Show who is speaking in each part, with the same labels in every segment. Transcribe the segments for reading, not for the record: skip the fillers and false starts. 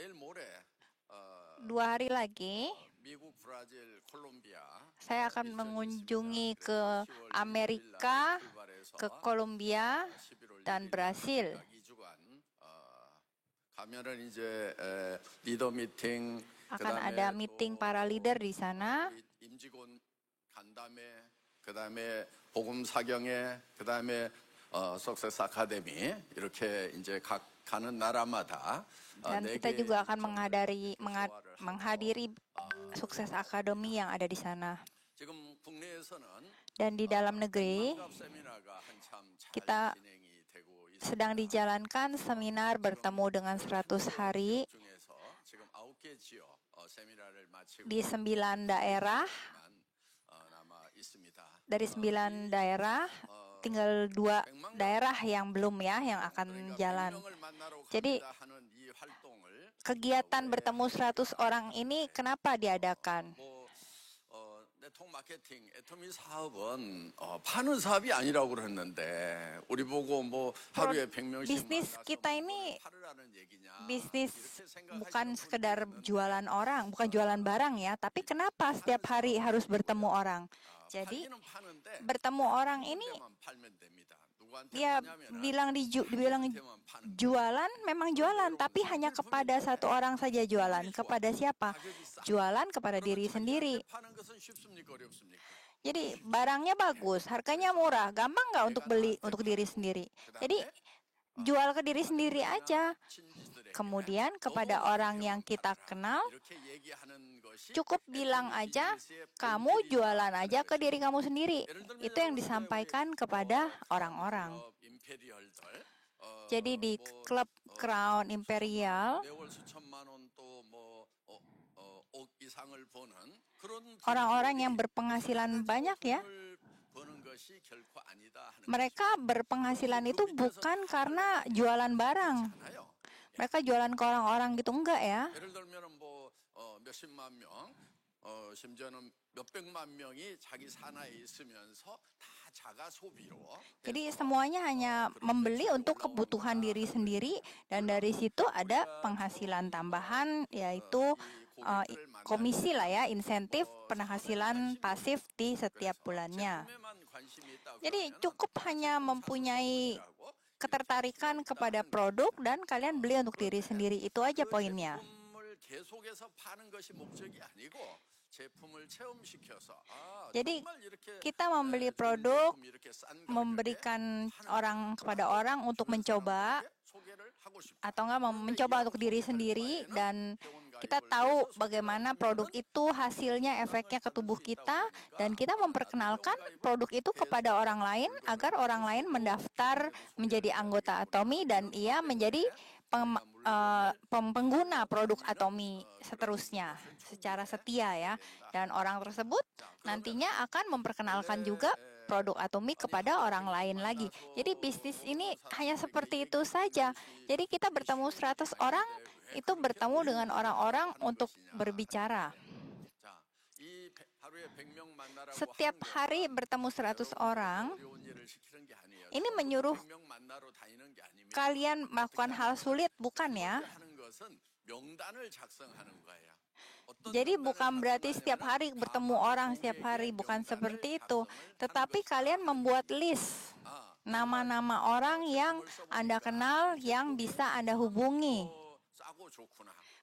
Speaker 1: 2 hari lagi saya akan mengunjungi ke Amerika, ke Kolombia, dan Brasil. Akan ada meeting para leader di sana.
Speaker 2: 그다음에 복음 사경회, 그다음에 석세스 아카데미 이렇게 이제 각 가는 나라마다
Speaker 1: dan kita juga akan menghadiri Sukses Academy yang ada di sana. Dan di dalam negeri kita sedang dijalankan seminar bertemu dengan 100 hari di 9 daerah. Dari 9 daerah, tinggal 2 daerah yang belum yang akan jalan. Jadi, kegiatan bertemu 100 orang ini kenapa diadakan?
Speaker 2: 네트워크 마케팅, 애터미 사업은 파는 사업이 아니라고 그랬는데 우리 보고 뭐 하루에 100명씩
Speaker 1: bisnis kita ini bisnis bukan sekedar jualan orang, bukan jualan barang ya, tapi kenapa setiap hari harus bertemu orang? Jadi bertemu orang ini dia dibilang jualan, memang jualan, tapi hanya kepada satu orang saja jualan. Kepada siapa? Jualan kepada diri sendiri. Jadi barangnya bagus, harganya murah, gampang nggak untuk beli untuk diri sendiri. Jadi jual ke diri sendiri aja. Kemudian kepada orang yang kita kenal, cukup bilang aja, kamu jualan aja ke diri kamu sendiri. Itu yang disampaikan kepada orang-orang. Jadi di klub Crown Imperial, orang-orang yang berpenghasilan banyak ya, mereka berpenghasilan itu bukan karena jualan barang. Mereka jualan ke orang-orang gitu, enggak ya. Jadi semuanya hanya membeli untuk kebutuhan diri sendiri, dan dari situ ada penghasilan tambahan, yaitu komisi lah ya, insentif penghasilan pasif di setiap bulannya. Jadi cukup hanya mempunyai ketertarikan kepada produk dan kalian beli untuk diri sendiri, itu aja poinnya. Jadi kita membeli produk, memberikan kepada orang untuk mencoba, atau enggak mencoba untuk diri sendiri, dan kita tahu bagaimana produk itu hasilnya, efeknya ke tubuh kita, dan kita memperkenalkan produk itu kepada orang lain agar orang lain mendaftar menjadi anggota Atomy dan ia menjadi pengguna produk Atomy seterusnya secara setia ya, dan orang tersebut nantinya akan memperkenalkan juga produk Atomy kepada orang lain lagi. Jadi bisnis ini hanya seperti itu saja. Jadi kita bertemu 100 orang, itu bertemu dengan orang-orang untuk berbicara. Setiap hari bertemu 100 orang, ini menyuruh kalian melakukan hal sulit, bukan ya? Jadi bukan berarti setiap hari bertemu orang setiap hari, bukan seperti itu. Tetapi kalian membuat list nama-nama orang yang Anda kenal, yang bisa Anda hubungi.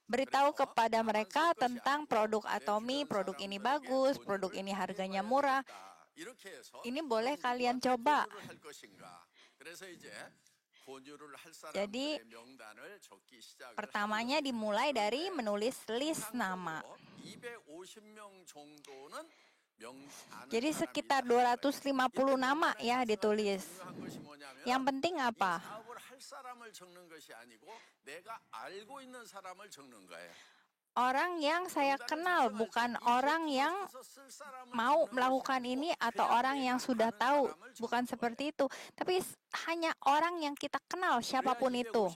Speaker 1: Beritahu kepada mereka tentang produk Atomy, produk ini bagus, produk ini harganya murah. Ini boleh kalian coba. Jadi, pertamanya dimulai dari menulis list nama. Jadi sekitar 250 nama ya ditulis. Yang penting apa? Orang yang saya kenal, bukan orang yang mau melakukan ini atau orang yang sudah tahu, bukan seperti itu. Tapi hanya orang yang kita kenal, siapapun itu.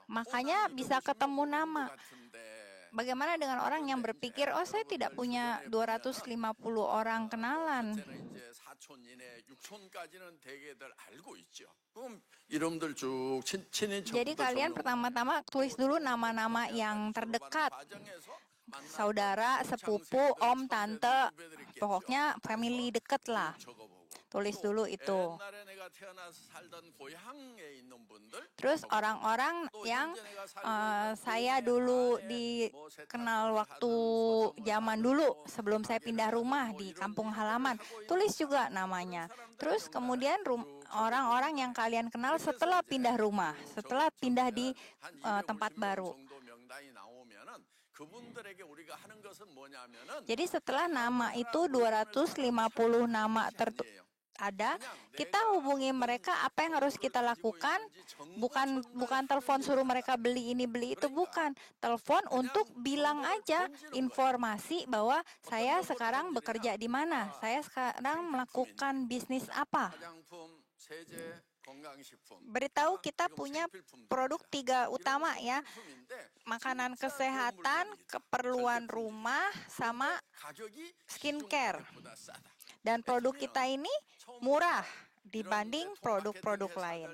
Speaker 1: Makanya bisa ketemu nama. Bagaimana dengan orang yang berpikir, oh saya tidak punya 250 orang kenalan.
Speaker 2: 첫째는 이제 4촌 이내, 6촌까지는 대개들 알고 있죠. 그럼 이름들 쭉 친인척.
Speaker 1: Jadi kalian pertama-tama tulis dulu nama-nama yang terdekat. Saudara, sepupu, om, tante, pokoknya family deket lah. Tulis dulu itu. Terus orang-orang yang saya dulu dikenal waktu zaman dulu sebelum saya pindah rumah di kampung halaman, tulis juga namanya. Terus kemudian orang-orang yang kalian kenal setelah pindah rumah, setelah pindah di tempat baru. Jadi setelah nama itu 250 nama ada, kita hubungi mereka. Apa yang harus kita lakukan? Bukan telepon suruh mereka beli ini beli itu, bukan. Telepon untuk bilang aja informasi bahwa saya sekarang bekerja di mana, saya sekarang melakukan bisnis apa. Beritahu kita punya produk 3 utama ya, makanan kesehatan, keperluan rumah, sama skincare. Dan produk kita ini murah dibanding produk-produk lain.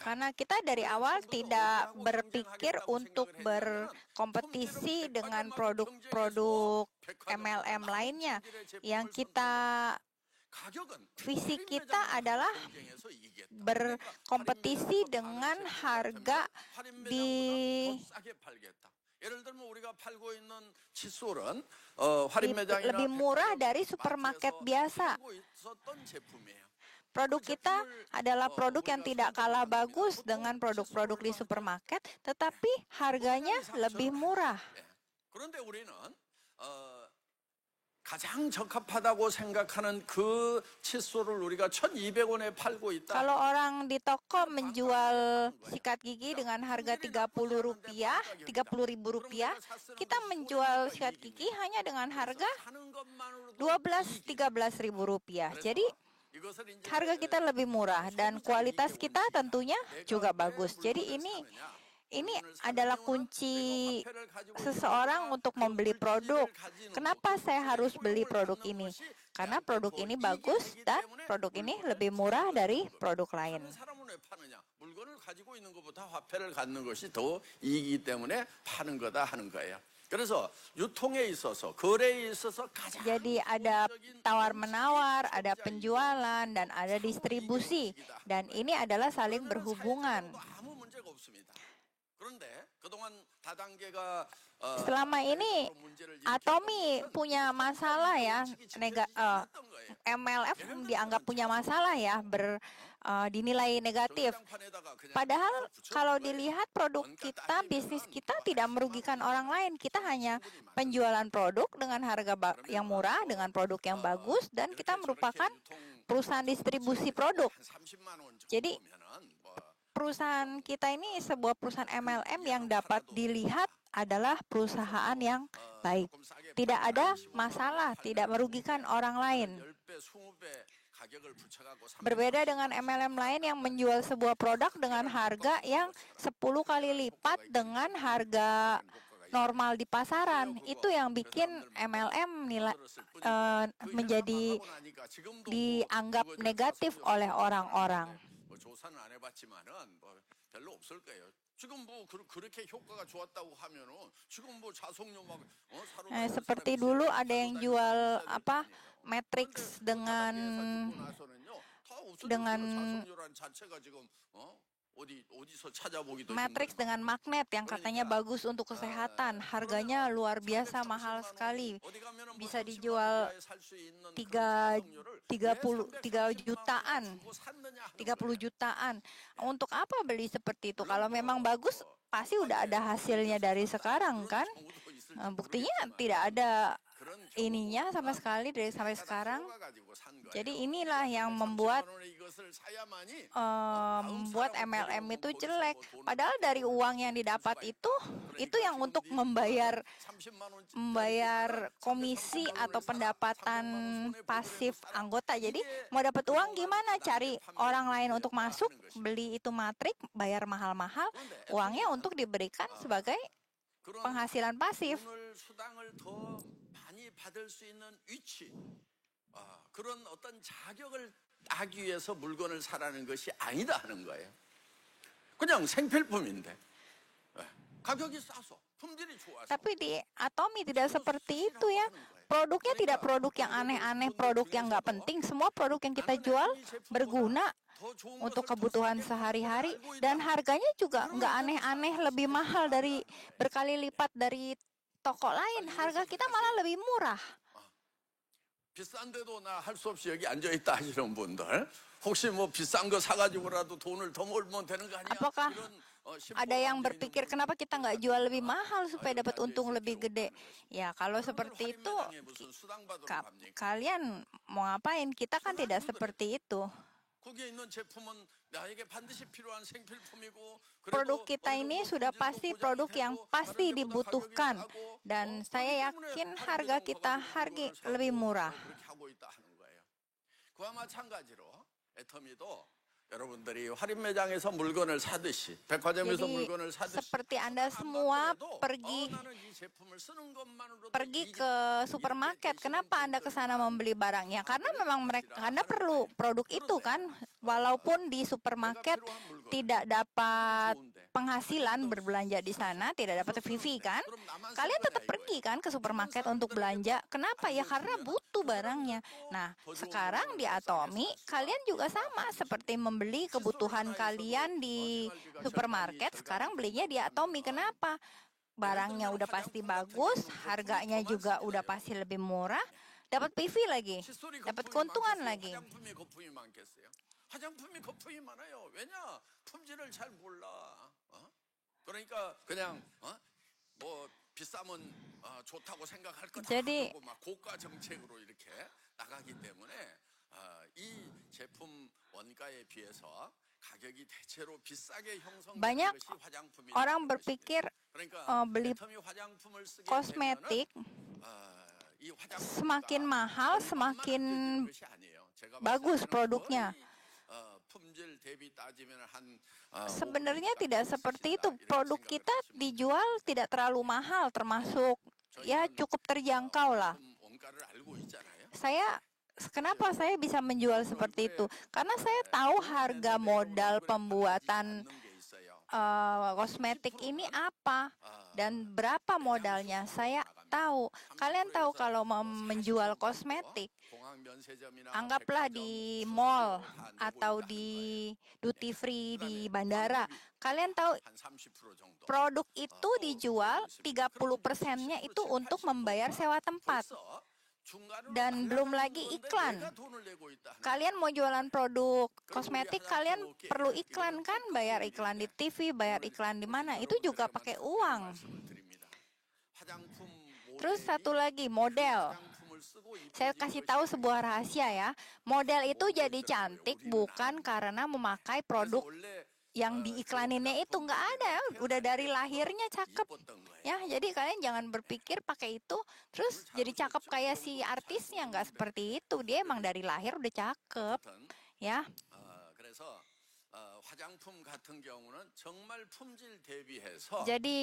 Speaker 1: Karena kita dari awal tidak berpikir untuk berkompetisi dengan produk-produk MLM lainnya. Yang visi kita adalah berkompetisi dengan harga lebih murah dari supermarket biasa. Produk kita adalah produk yang tidak kalah bagus dengan produk-produk di supermarket, tetapi harganya lebih murah.
Speaker 2: 가장 적합하다고 생각하는 그 칫솔을 우리가 1,200원에 팔고 있다.
Speaker 1: Kalau orang di toko menjual sikat gigi dengan harga Rp30, Rp30.000, kita menjual sikat gigi hanya dengan harga Rp12.000-13.000. Jadi harga kita lebih murah dan kualitas kita tentunya juga bagus. Jadi ini adalah kunci seseorang untuk membeli produk. Kenapa saya harus beli produk ini? Karena produk ini bagus dan produk ini lebih murah dari produk lain.
Speaker 2: 물건을 가지고 있는 것보다 화폐를 갖는 것이 더 이익이기 때문에 파는 거다 하는 거예요. 그래서 유통에 있어서 거래에 있어서 가장
Speaker 1: Jadi ada tawar-menawar, ada penjualan dan ada distribusi, dan ini adalah saling berhubungan.
Speaker 2: 아무 문제가 없습니다. 그런데 그동안 다단계가
Speaker 1: Selama ini Atomy punya masalah ya, MLF dianggap punya masalah ya, dinilai negatif. Padahal kalau dilihat produk kita, bisnis kita tidak merugikan orang lain. Kita hanya penjualan produk dengan harga yang murah, dengan produk yang bagus, dan kita merupakan perusahaan distribusi produk. Jadi perusahaan kita ini sebuah perusahaan MLM yang dapat dilihat adalah perusahaan yang baik. Tidak ada masalah, tidak merugikan orang lain. Berbeda dengan MLM lain yang menjual sebuah produk dengan harga yang 10 kali lipat dengan harga normal di pasaran. Itu yang bikin MLM menjadi dianggap negatif oleh orang-orang. Seperti dulu ada yang jual Matrix dengan Matrix dengan magnet yang katanya bagus untuk kesehatan. Harganya luar biasa mahal sekali. Bisa dijual 30 jutaan. 30 jutaan. Untuk apa beli seperti itu? Kalau memang bagus, pasti udah ada hasilnya dari sekarang kan? Buktinya tidak ada ininya sama sekali dari sampai sekarang. Jadi inilah yang membuat MLM itu jelek. Padahal dari uang yang didapat itu yang untuk membayar komisi atau pendapatan pasif anggota. Jadi mau dapat uang gimana? Cari orang lain untuk masuk, beli itu matrik, bayar mahal-mahal, uangnya untuk diberikan sebagai penghasilan pasif.
Speaker 2: 그런 어떤 자격을 따기 위해서 물건을 사라는 것이 아니다 하는 거예요. 그냥 생필품인데 가격이 싸서 품질이 좋아서.
Speaker 1: Tapi di Atomy tidak seperti itu ya. Produknya tidak produk yang aneh-aneh, produk yang nggak penting. Semua produk yang kita jual berguna untuk kebutuhan sehari-hari dan harganya juga nggak aneh-aneh, lebih mahal berkali lipat dari toko lain. Harga kita malah lebih murah.
Speaker 2: 비싼데도 나 할 수 없이 여기 앉아 있다 하시는 분들, 혹시 뭐 비싼 거 사가지고라도 돈을 더 벌면 되는 거 아니야?
Speaker 1: Apakah ada yang berpikir kenapa kita nggak jual lebih mahal supaya dapat untung lebih gede? Ya kalau seperti itu, kalian mau ngapain? Kita kan tidak seperti itu. Produk kita ini sudah pasti produk yang pasti dibutuhkan dan saya yakin harga kita lebih murah.
Speaker 2: 여러분들이 할인 매장에서 물건을 사듯이 백화점에서 물건을 사듯이
Speaker 1: seperti Anda semua pergi ke supermarket. Kenapa Anda ke sana membeli barangnya? Karena memang Anda perlu produk itu kan. Walaupun di supermarket tidak dapat penghasilan berbelanja di sana, tidak dapat fee kan? Kalian tetap pergi kan ke supermarket untuk belanja. Kenapa ya? Karena butuh barangnya. Nah, sekarang di Atomy kalian juga sama seperti membeli kebutuhan kalian di supermarket, sekarang belinya di Atomy. Kenapa? Barangnya udah pasti bagus, harganya juga udah pasti lebih murah, dapat PV lagi, dapat keuntungan lagi.
Speaker 2: 화장품이 거품이 많아요. 왜냐? 품질을 잘 몰라. 그러니까 그냥 뭐 비싸면 좋다고 생각할 거다.
Speaker 1: Jadi
Speaker 2: 막 고가 정책으로 이렇게 나가기 때문에 이 제품 원가에 비해서 가격이 대체로 비싸게 형성되는
Speaker 1: banyak
Speaker 2: 것이 화장품이.
Speaker 1: orang berpikir beli kosmetik semakin mahal semakin bagus produknya. Sebenarnya tidak seperti itu. Produk kita dijual tidak terlalu mahal, termasuk ya cukup terjangkau lah. Kenapa saya bisa menjual seperti itu? Karena saya tahu harga modal pembuatan kosmetik ini apa dan berapa modalnya. Saya tahu. Kalian tahu kalau mau menjual kosmetik, anggaplah di mall atau di duty free di bandara. Kalian tahu produk itu dijual 30%-nya itu untuk membayar sewa tempat. Dan belum lagi iklan. Kalian mau jualan produk kosmetik, kalian perlu iklan kan? Bayar iklan di TV, bayar iklan di mana? Itu juga pakai uang. Terus satu lagi, model. Saya kasih tahu sebuah rahasia ya. Model itu jadi cantik bukan karena memakai produk yang diiklaninnya itu, nggak ada, udah dari lahirnya cakep ya. Jadi kalian jangan berpikir pakai itu terus jadi cakep kayak si artisnya, nggak seperti itu. Dia emang dari lahir udah cakep ya. Jadi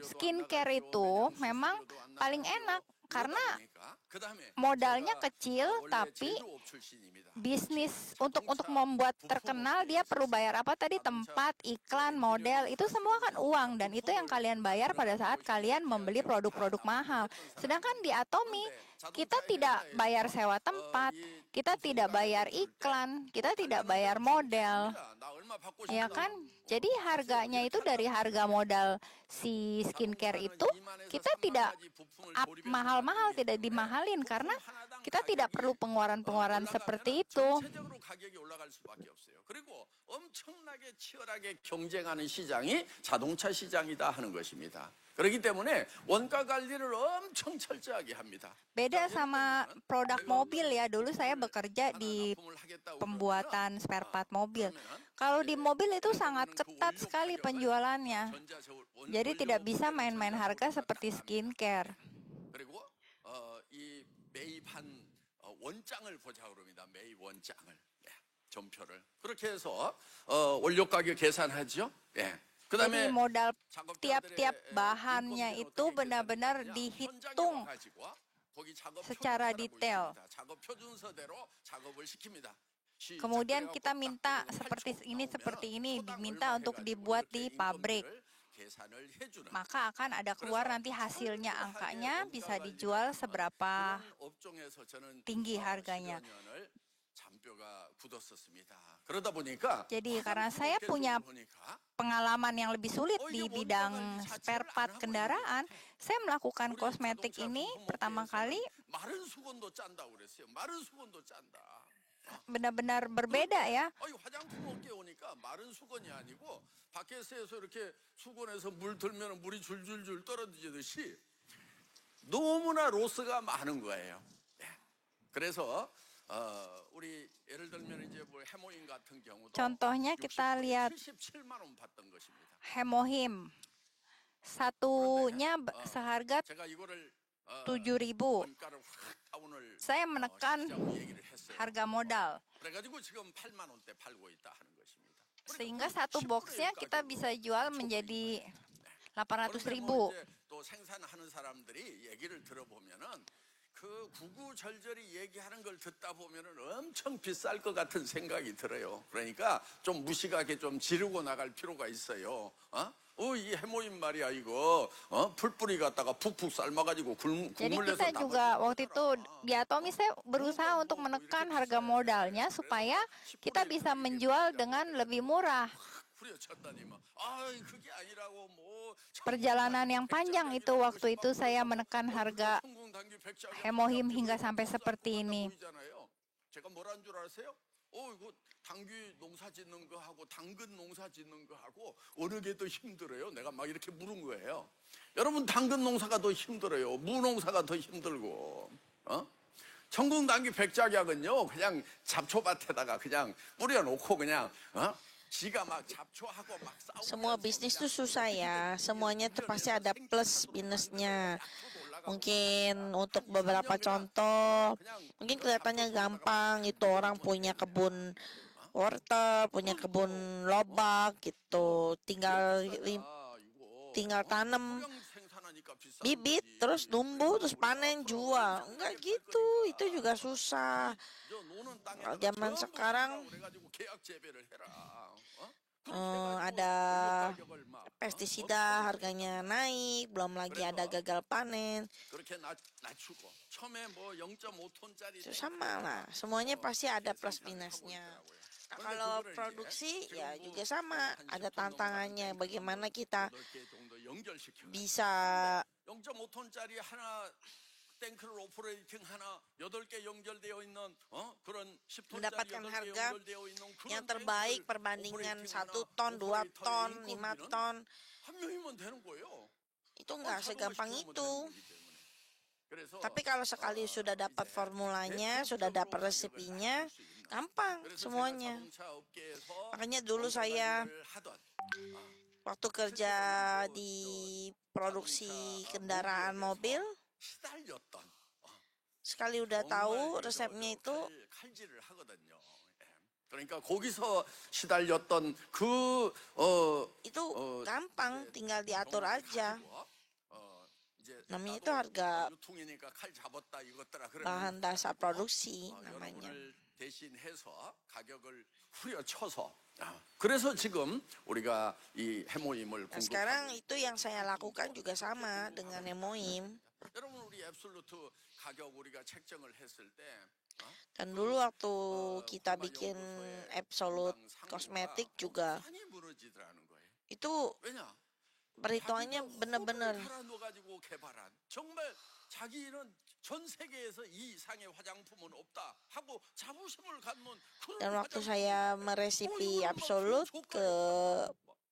Speaker 1: skincare itu memang paling enak karena modalnya kecil, tapi bisnis untuk membuat terkenal dia perlu bayar apa tadi, tempat, iklan, model, itu semua kan uang, dan itu yang kalian bayar pada saat kalian membeli produk-produk mahal. Sedangkan di Atomy kita tidak bayar sewa tempat, kita tidak bayar iklan, kita tidak bayar model, ya kan? Jadi harganya itu dari harga modal si skincare itu kita tidak mahal-mahal, tidak dimahalin karena Kita tidak perlu pengeluaran-pengeluaran seperti itu.
Speaker 2: 전체적으로 가격이 올라갈 수밖에 없어요. 그리고 엄청나게 치열하게 경쟁하는 시장이 자동차 시장이다 하는 것입니다. 그렇기 때문에 원가 관리를 엄청 철저하게 합니다.
Speaker 1: Beda sama produk mobil ya. Dulu saya bekerja di pembuatan spare part mobil. Kalau di mobil itu sangat ketat sekali penjualannya. Jadi tidak bisa main-main harga seperti skincare.
Speaker 2: 그리고 이 매입한 원장을 보자 그럽니다. 매입 원장을. 전표를. 그렇게 해서 원료 가격 계산하죠. 예.
Speaker 1: Jadi modal tiap-tiap bahannya itu benar-benar dihitung secara detail. Kemudian kita minta seperti ini, diminta untuk dibuat di pabrik. Maka akan ada keluar nanti hasilnya, angkanya bisa dijual seberapa tinggi harganya. Jadi karena saya punya pengalaman yang lebih sulit di bidang spare part kendaraan, saya melakukan kosmetik ini pertama kali benar-benar berbeda ya.
Speaker 2: 화장품 업계에 오니까 마른 수건이 아니고 밖에서 이렇게 수건에서 물 들면 물이 줄줄줄 떨어지듯이 너무나 로스가 많은 거예요. 그래서 우리 예를 들면 이제 뭐 해모임 같은 경우도
Speaker 1: Contohnya kita lihat
Speaker 2: 77만 원 받던 것입니다.
Speaker 1: Hemohim. Satunya seharga
Speaker 2: 제가 이거를
Speaker 1: 7.000.
Speaker 2: 원가를 확 다운을
Speaker 1: Saya menekan
Speaker 2: 얘기를 했어요.
Speaker 1: harga modal.
Speaker 2: 그래가지고 지금 8만 원대 팔고 있다 하는 것입니다.
Speaker 1: Sehingga satu boxnya kita bisa jual menjadi 800.000.
Speaker 2: 또 생산하는 사람들이 얘기를 들어보면은 그 구구절절히 얘기하는 걸 듣다 보면은 엄청 비쌀 것 같은 생각이 들어요. 그러니까 좀 무식하게 좀 지르고 나갈 필요가 있어요. 이 해모임 말이야 이거 풀뿌리 갖다가 푹푹 삶아가지고
Speaker 1: Jadi
Speaker 2: 국물
Speaker 1: kita
Speaker 2: 내서
Speaker 1: juga waktu itu di Atomi saya berusaha untuk menekan harga modalnya supaya kita bisa menjual dengan lebih murah. Perjalanan yang panjang itu waktu itu saya menekan harga Hemohim hingga sampai seperti ini.
Speaker 2: 제가 뭐란 줄 아세요? 이거 당귀 농사 짓는 거 하고 당근 농사 짓는 거 하고 어느 게 더 힘들어요? 내가 막 이렇게 물은 거예요. 여러분 당근 농사가 더 힘들어요. 무 농사가 더 힘들고. 천국 당귀 백작약은요 그냥 잡초밭에다가 그냥 뿌려놓고 그냥 지가 막 잡초하고 막 싸우고.
Speaker 3: Semua bisnis itu susah ya. Semuanya tuh pasti ada plus minusnya. Mungkin untuk beberapa contoh, mungkin kelihatannya gampang, itu orang punya kebun wortel, punya kebun lobak gitu, tinggal tanam bibit, terus tumbuh, terus panen, jual. Enggak gitu, itu juga susah. Zaman sekarang ada pestisida harganya naik, belum lagi ada gagal panen. Itu sama lah, semuanya pasti ada plus minusnya. Nah, kalau produksi ya juga sama, ada tantangannya bagaimana kita bisa 탱크를 오퍼레이팅 하나 8개 연결되어 있는 그런 10톤짜리 mendapatkan harga yang terbaik perbandingan 1 ton, 2 ton, 5 ton.
Speaker 2: 한 명이면 되는 거예요.
Speaker 3: Itu nggak segampang itu. Tapi kalau sekali sudah dapat formulanya, sudah dapat resepinya, gampang semuanya. Makanya dulu saya waktu kerja di produksi kendaraan mobil, sekali udah tahu resepnya itu,
Speaker 2: 그러니까 거기서 시달렸던
Speaker 3: itu gampang, tinggal diatur aja. Namanya itu harga bahan dasar produksi namanya.
Speaker 2: 대신해서 가격을 후려쳐서 그래서 지금 우리가 이 해모임을
Speaker 3: Nah, sekarang itu yang saya lakukan juga sama dengan Hemohim.
Speaker 2: 여러분 우리 앱솔루트 가격 우리가 책정을 했을 때
Speaker 3: Dan dulu waktu kita bikin Absolute kosmetik juga itu perhitungannya benar-benar.
Speaker 2: 정말 자기는 전 세계에서 이 이상의 화장품은 없다 하고 자부심을 갖는 그런
Speaker 3: Dan waktu
Speaker 2: 화장품.
Speaker 3: saya meresipi Absolut ke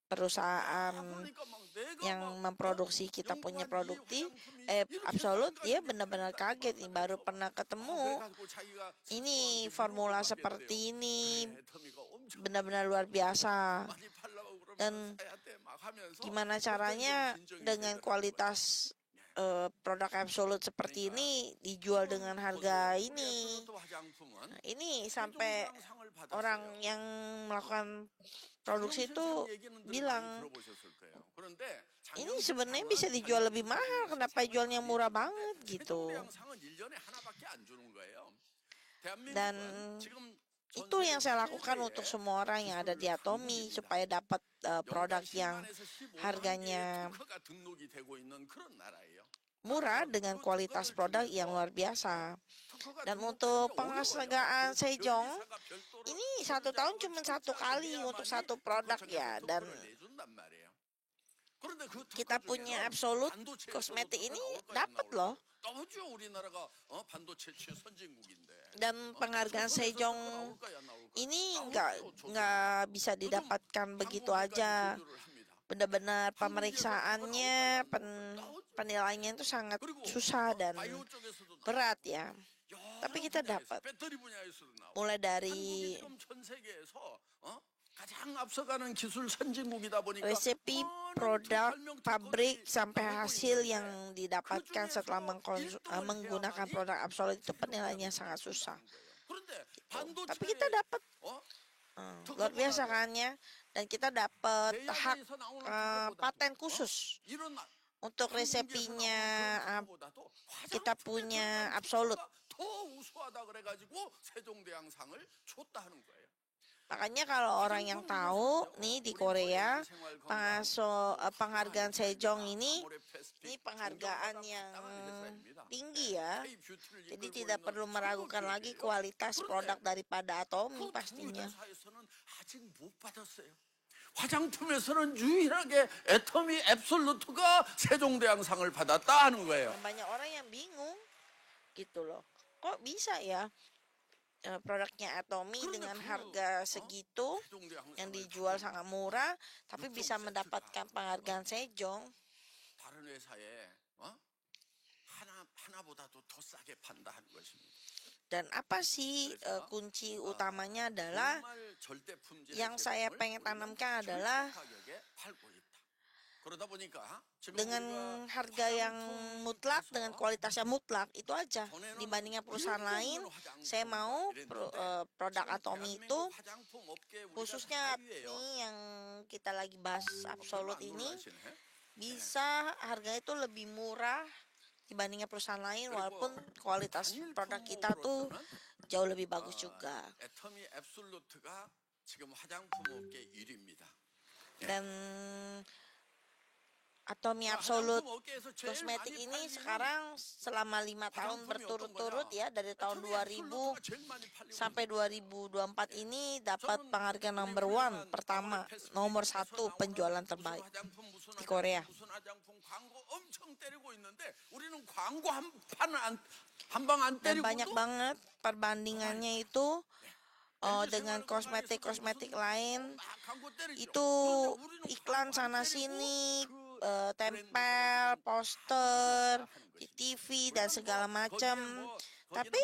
Speaker 3: perusahaan
Speaker 2: 그러니까 막 내가
Speaker 3: yang
Speaker 2: 막,
Speaker 3: memproduksi kita punya
Speaker 2: 연구한 이
Speaker 3: produkti,
Speaker 2: 화장품이 이렇게
Speaker 3: Absolut, dia
Speaker 2: 쌀쌀하게
Speaker 3: benar-benar
Speaker 2: 생겼다는
Speaker 3: kaget nih, baru
Speaker 2: 거예요.
Speaker 3: pernah ketemu
Speaker 2: 그래가지고 자기가
Speaker 3: ini
Speaker 2: 스스로한테
Speaker 3: formula
Speaker 2: 위로를
Speaker 3: seperti
Speaker 2: 받겠대요.
Speaker 3: ini,
Speaker 2: 그래, 애터미가 엄청
Speaker 3: benar-benar luar biasa.
Speaker 2: 많이 팔라고 그러면
Speaker 3: Dan
Speaker 2: 사야 돼 막 하면서
Speaker 3: gimana
Speaker 2: 어떤
Speaker 3: caranya
Speaker 2: 좀 진정이
Speaker 3: dengan
Speaker 2: 되더라는
Speaker 3: kualitas produk Absolut seperti ini dijual dengan harga ini. Nah, ini sampai orang yang melakukan produksi itu bilang, ini sebenarnya bisa dijual lebih mahal, kenapa jualnya murah banget gitu. Dan itu yang saya lakukan untuk semua orang yang ada di Atomy supaya dapat produk yang harganya murah dengan kualitas produk yang luar biasa. Dan untuk penghargaan Sejong ini 1 tahun cuma 1 kali untuk 1 produk ya. Dan kita punya Absolut kosmetik ini dapat loh. Dan penghargaan Sejong ini nggak bisa didapatkan begitu aja. Benar-benar pemeriksaannya, penilaiannya itu sangat susah dan berat ya. Tapi kita dapat. Mulai dari resepi, produk, pabrik, sampai hasil yang didapatkan setelah menggunakan produk Absolut itu penilaiannya sangat susah. Gitu. Tapi kita dapat. Luar biasa kan ya. Dan kita dapat hak paten khusus untuk resepinya. Kita punya Absolut. Makanya kalau orang yang tahu nih di Korea penghargaan Sejong ini penghargaan yang tinggi ya. Jadi tidak perlu meragukan lagi kualitas produk daripada Atomy pastinya.
Speaker 2: 화장품에서는 유일하게 애터미 앱솔루트가 세종대왕상을 받았다 하는 거예요.
Speaker 3: Banyak orang yang bingung gitu loh. Kok bisa ya produknya Atomy dengan harga segitu yang dijual sangat murah tapi bisa mendapatkan penghargaan Sejong.
Speaker 2: 다른 회사에 하나보다도 더 싸게 판다 하는 것입니다.
Speaker 3: Dan apa sih kunci utamanya adalah yang saya pengen tanamkan adalah dengan harga yang mutlak, dengan kualitas yang mutlak, itu aja. Dibandingkan perusahaan lain, saya mau produk Atomy itu, khususnya nih yang kita lagi bahas Absolut ini, bisa harganya itu lebih murah dibandingkan perusahaan lain, walaupun kualitas produk kita tuh jauh lebih bagus juga. Dan Atomy Absolut kosmetik ini sekarang selama 5 tahun berturut-turut ya, dari tahun 2000 sampai 2024 ini dapat penghargaan number 1 pertama, nomor 1 penjualan terbaik di Korea. Dan banyak banget perbandingannya itu dengan kosmetik-kosmetik lain, itu iklan sana sini, tempel, poster, di TV dan segala macam. Tapi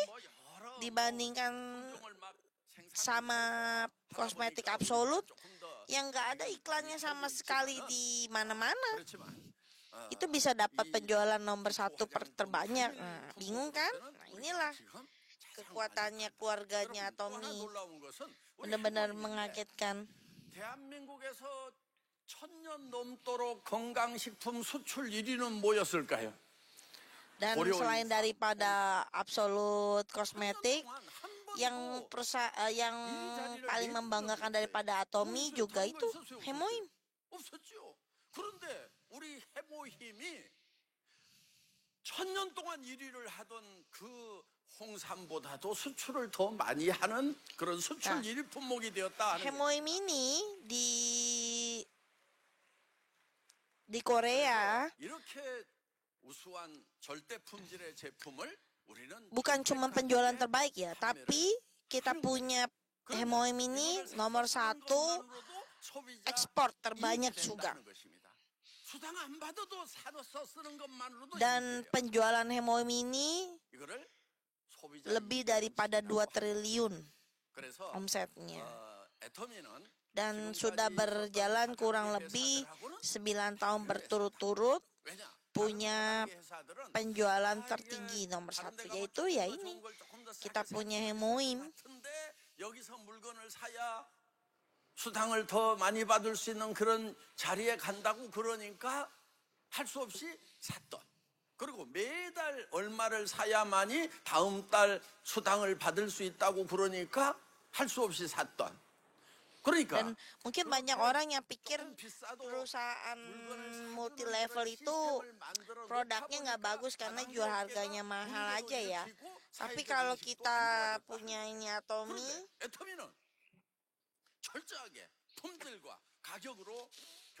Speaker 3: dibandingkan sama kosmetik Absolut yang nggak ada iklannya sama sekali di mana-mana, itu bisa dapat penjualan nomor 1 terbanyak. Bingung kan? Nah, inilah kekuatannya keluarganya Atomy. Benar-benar mengagetkan.
Speaker 2: 대한민국에서 1000년 넘도록 건강식품 수출 1위는 뭐였을까요?
Speaker 3: Dan selain daripada Absolut kosmetik, yang paling membanggakan daripada Atomy juga itu Hemoim.
Speaker 2: 그런데 우리 해모힘이 1000년 동안 1위를 하던 그 홍삼보다도 수출을 더 많이 하는 그런 수출 1위 품목이 되었다.
Speaker 3: Hemoim ini di Korea
Speaker 2: 이렇게 우수한 절대 품질의 제품을
Speaker 3: bukan cuma penjualan terbaik ya, tapi kita punya Hemoim ini nomor 1 ekspor terbanyak sugar. Dan penjualan Hemoim ini lebih daripada 2 triliun omsetnya. Dan sudah berjalan kurang lebih 9 tahun berturut-turut, punya penjualan tertinggi nomor 1, yaitu ya ini, kita punya Hemoim.
Speaker 2: 여기서 물건을 사야 수당을 더 많이 받을 수 있는 그런 자리에 간다고 그러니까 할 수 없이 샀던. 그리고 매달 얼마를 사야만이 다음 달 수당을 받을 수 있다고 그러니까 할 수 없이 샀던. 그러니까
Speaker 3: Dan mungkin banyak orang yang pikir perusahaan multi level itu produknya nggak bagus karena jual harganya mahal aja ya. Tapi kalau kita punya ini Atomy,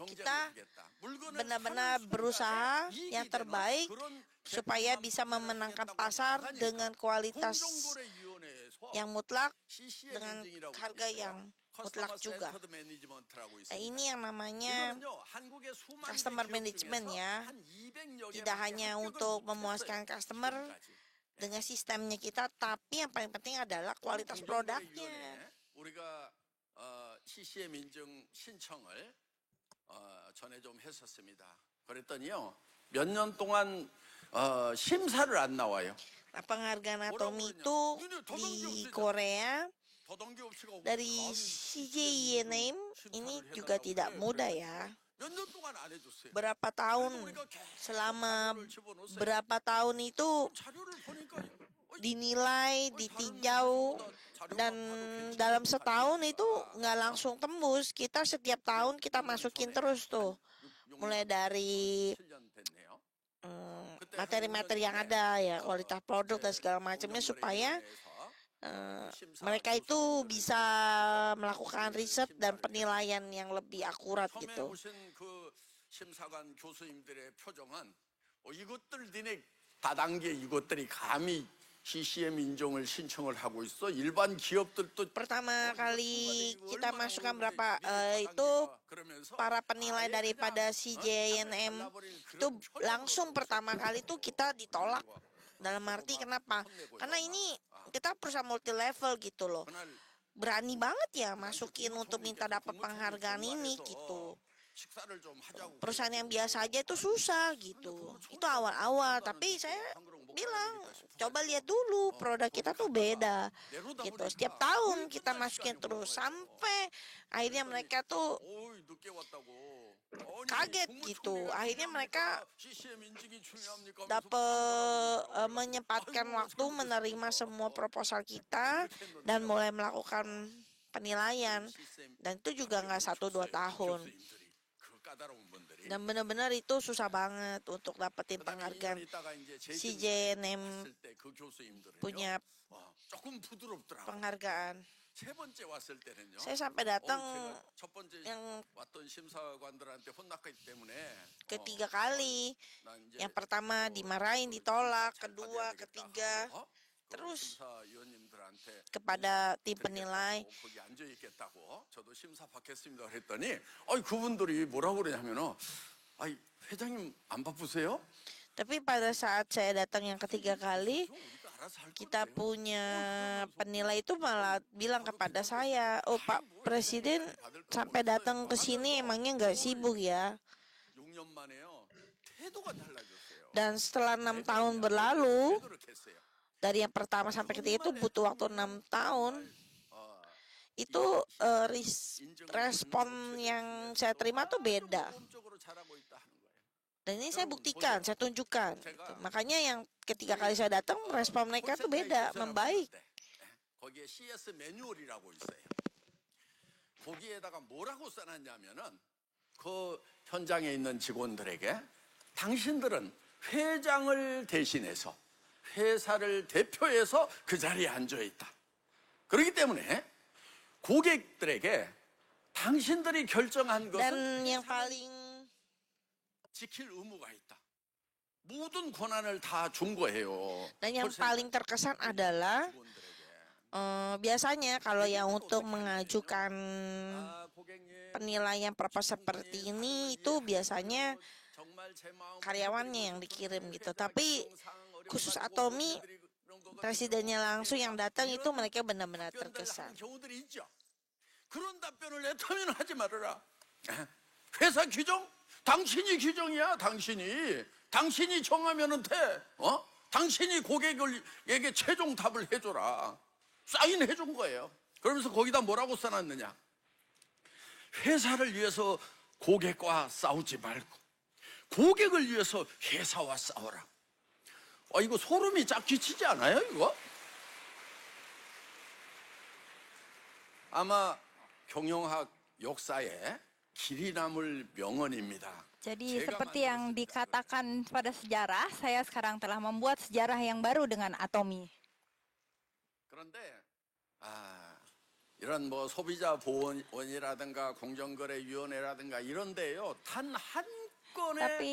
Speaker 3: kita benar-benar berusaha yang terbaik supaya bisa memenangkan pasar dengan kualitas yang mutlak, dengan harga yang mutlak juga. Nah, ini yang namanya customer management ya. Tidak hanya untuk memuaskan customer dengan sistemnya kita, tapi yang paling penting adalah kualitas produknya.
Speaker 2: 우리가 CCM 인증 신청을 전에 좀 했었습니다. 그랬더니요, 몇 년 동안 심사를 안 나와요.
Speaker 3: Nah, penghargaan Atomy itu di Korea dari CJENM ini juga tidak mudah ya. Berapa tahun, selama berapa tahun itu dinilai, ditinjau, dan dalam setahun itu nggak langsung tembus. Kita setiap tahun kita masukin terus tuh, mulai dari materi-materi yang ada ya, kualitas produk dan segala macamnya, supaya mereka itu bisa melakukan riset dan penilaian yang lebih akurat gitu.
Speaker 2: 심사관 교수님들의 표정은 이것들 니네 다단계 이것들이 감히 CCM 인정을 신청을 하고 있어. 일반 기업들도
Speaker 3: pertama kali kita masukkan berapa itu para penilai daripada CJNM itu langsung pertama kali itu kita ditolak. Dalam arti kenapa? Karena ini kita perusahaan multi level gitu loh. Berani banget ya masukin untuk minta dapat penghargaan ini gitu. Perusahaan yang biasa aja itu susah gitu. Itu awal-awal, tapi saya bilang coba lihat dulu produk kita tuh beda gitu. Setiap tahun kita masukin terus sampai akhirnya mereka tuh kaget gitu. Akhirnya mereka dapat menyempatkan waktu menerima semua proposal kita dan mulai melakukan penilaian, dan itu juga nggak 1-2 tahun. Dan benar-benar itu susah banget untuk dapetin penghargaan. CJNM punya penghargaan. Saya sampai datang yang ketiga kali. Yang pertama dimarahin, ditolak, kedua, ketiga, terus kepada tim penilai.
Speaker 2: 저도 심사 받겠습니다 그랬더니 그분들이 뭐라고 그러냐면은 회장님 안 바쁘세요?
Speaker 3: Tapi pada saat saya datang yang ketiga kali, kita punya penilai itu malah bilang kepada saya, "Oh Pak Presiden sampai datang ke sini emangnya nggak sibuk ya?" Dan setelah 6 tahun berlalu, dari yang pertama sampai ketiga itu butuh waktu 6 tahun. Itu respon yang saya terima tuh beda. Dan ini saya buktikan, saya tunjukkan. Gitu. Makanya yang ketiga kali saya datang, respon mereka tuh beda, membaik.
Speaker 2: 거기에 CS 매뉴얼이라고 있어요. 거기에다가 뭐라고 써놨냐면은 그 현장에 있는 직원들에게 당신들은 회장을 대신해서 회사를 대표해서 그 자리에 앉아 있다. 그렇기 때문에 고객들에게 당신들이 결정한 것은
Speaker 3: Dan yang paling
Speaker 2: 지킬 의무가 있다. 모든 권한을 다 준 거예요.
Speaker 3: Dan yang
Speaker 2: 콜센터
Speaker 3: paling terkesan adalah
Speaker 2: 직원들에게.
Speaker 3: biasanya kalau yang untuk mengajukan
Speaker 2: 고객님,
Speaker 3: penilaian proposal seperti ini itu biasanya
Speaker 2: 정말 제 마음을
Speaker 3: karyawannya yang dikirim gitu. Tapi khusus Atomy, presidennya langsung yang datang itu mereka benar-benar terkesan.
Speaker 2: 경우들이 있죠. 그런 답변을 애터미는 하지 말아라. 회사 규정? 당신이 규정이야. 당신이 정하면은 돼. 당신이 고객에게 최종 답을 해줘라. 사인해 준 거예요. 그러면서 거기다 뭐라고 써놨느냐? 회사를 위해서 고객과 싸우지 말고 고객을 위해서 회사와 싸워라. 이거 소름이 쫙 끼치지 않아요, 이거? 아마 경영학 역사에 길이 남을 명언입니다.
Speaker 1: Jadi seperti yang dikatakan pada sejarah, saya sekarang telah membuat sejarah yang baru dengan Atomy.
Speaker 2: 그런데 이런 뭐 소비자 보호원이라든가 공정거래위원회라든가 이런 데요. 단 한 건의
Speaker 1: Tapi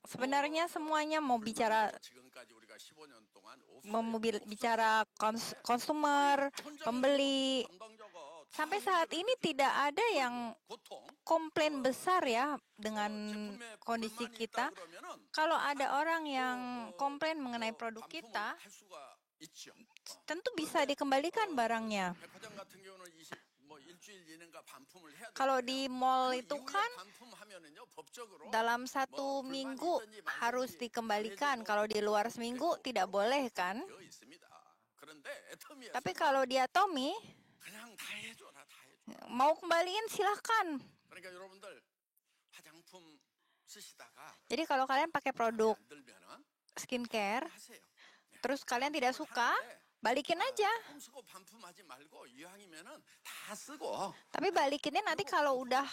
Speaker 1: sebenarnya semuanya mau bicara
Speaker 2: 지금까지 우리가 15년 동안
Speaker 1: bicara konsumer, pembeli. Sampai saat ini tidak ada yang
Speaker 2: 보통
Speaker 1: komplain besar ya dengan kondisi kita. Kalau ada orang yang komplain mengenai produk kita,
Speaker 2: 할 수가 있죠.
Speaker 1: tentu bisa dikembalikan barangnya.
Speaker 2: 백화점 같은 경우는 뭐 일주일 이내가 반품을 해야
Speaker 1: Kalau di mall itu kan
Speaker 2: 반품하면은요 법적으로
Speaker 1: dalam 1 minggu harus dikembalikan. Kalau di luar seminggu tidak boleh kan?
Speaker 2: 되어 있습니다. 그런데 애터미에서
Speaker 1: Tapi kalau di Atomy
Speaker 2: 그냥 다 해줘라, 다 해줘.
Speaker 1: mau kembaliin silahkan.
Speaker 2: 그러니까 여러분들 화장품 쓰시다가
Speaker 1: Jadi kalau kalian pakai produk
Speaker 2: 안 들면은
Speaker 1: skincare,
Speaker 2: 하세요.
Speaker 1: terus kalian tidak suka, balikin aja.
Speaker 2: 품 쓰고 반품하지 말고 이왕이면은 다 쓰고.
Speaker 1: Tapi balikinnya nanti kalau udah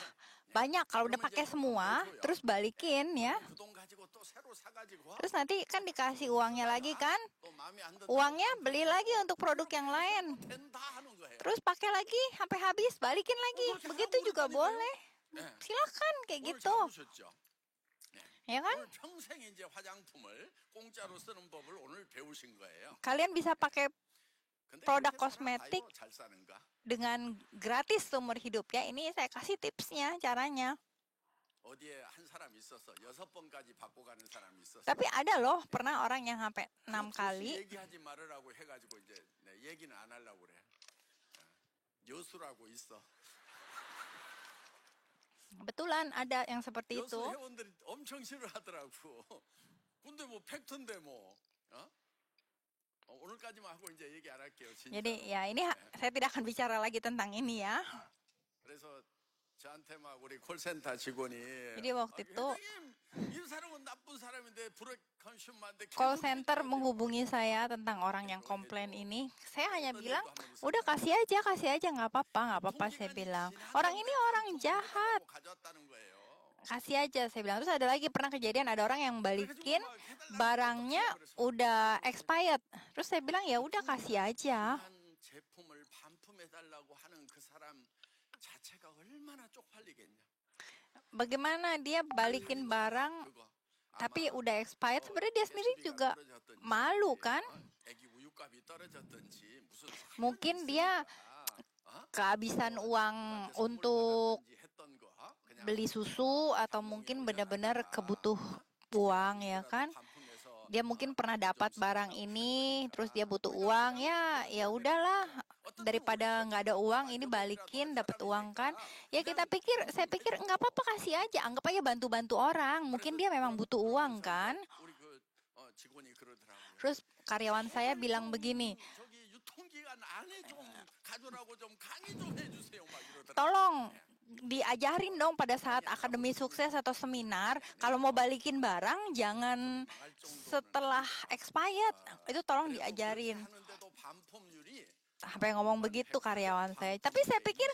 Speaker 1: banyak, kalau udah pakai semua, terus balikin ya.
Speaker 2: 그 돈 가지고 또 새로 사가지고
Speaker 1: Terus nanti kan dikasih uangnya lagi kan?
Speaker 2: 또 마음에 안 든다.
Speaker 1: Uangnya beli lagi untuk produk yang lain.
Speaker 2: 된다 하는 거예요.
Speaker 1: Terus pakai lagi sampai habis, balikin lagi. Begitu juga boleh. Silakan kayak
Speaker 2: 오늘
Speaker 1: gitu.
Speaker 2: 잡으셨죠?
Speaker 1: Ya kan?
Speaker 2: 오늘 평생 이제 화장품을 공짜로 쓰는 법을 오늘 배우신 거예요.
Speaker 1: Kalian bisa pakai
Speaker 2: 근데
Speaker 1: produk
Speaker 2: 그렇게 살아봐요.
Speaker 1: kosmetik
Speaker 2: 잘 사는가?
Speaker 1: dengan gratis seumur hidup ya. Ini saya kasih tipsnya, caranya.
Speaker 2: 어디에 한 사람 있어서 6번까지 받고 가는 사람이 있었어.
Speaker 1: Tapi ada loh, pernah orang yang sampai 6
Speaker 2: 그것이
Speaker 1: kali.
Speaker 2: 얘기하지 말으라고 해가지고 이제 얘기는 안 하려고 그래. 여수라고 있어.
Speaker 1: Betulan ada yang seperti
Speaker 2: 여수
Speaker 1: itu.
Speaker 2: 회원들이 엄청 싫어하더라고. 근데 뭐 팩트인데 뭐. 오늘까지만 하고 이제 얘기 안 할게요. 진짜.
Speaker 1: Jadi ya ini saya tidak akan bicara lagi tentang ini ya.
Speaker 2: 그래서 저한테 막 우리 콜센터 직원이
Speaker 1: Jadi waktu itu
Speaker 2: 회장님, 이 사람은 나쁜 사람인데 브레이크 컨슈머인데
Speaker 1: call center menghubungi saya tentang orang yang komplain ini. Saya hanya bilang, udah kasih aja, nggak apa-apa saya bilang. Orang ini orang jahat,
Speaker 2: 가져왔다는 거예요.
Speaker 1: kasih aja saya bilang. Terus ada lagi pernah kejadian ada orang yang balikin barangnya udah expired. Terus saya bilang ya udah kasih aja.
Speaker 2: 한 제품을 반품해달라고 하는 그 사람 자체가 얼마나 쪽팔리겠냐.
Speaker 1: Bagaimana dia balikin barang
Speaker 2: 그거.
Speaker 1: tapi udah expired, sebenarnya dia sendiri juga
Speaker 2: 떨어졌든지,
Speaker 1: malu kan?
Speaker 2: 애기 우유값이 떨어졌든지 무슨
Speaker 1: Mungkin dia kehabisan uang untuk
Speaker 2: 했던 거 그냥
Speaker 1: beli susu atau mungkin benar-benar kebutuh uang ya kan?
Speaker 2: 반품해서
Speaker 1: Dia mungkin pernah dapat barang ini, terus dia butuh uang ya udahlah daripada nggak ada uang ini balikin dapat uang kan? Ya saya pikir nggak apa-apa kasih aja, anggap aja bantu-bantu orang. Mungkin dia memang butuh uang kan?
Speaker 2: 우리 그 직원이 그러더라고요.
Speaker 1: Terus karyawan saya bilang begini,
Speaker 2: 저기 유통기간 안에 좀 가져라고 좀 강의 좀 해주세요. 막 이러더라고요.
Speaker 1: tolong diajarin dong pada saat akademi sukses atau seminar, kalau mau balikin barang jangan setelah expired, itu tolong diajarin.
Speaker 2: 하는데도 반품률이
Speaker 1: Sampai ngomong begitu karyawan saya. Tapi saya pikir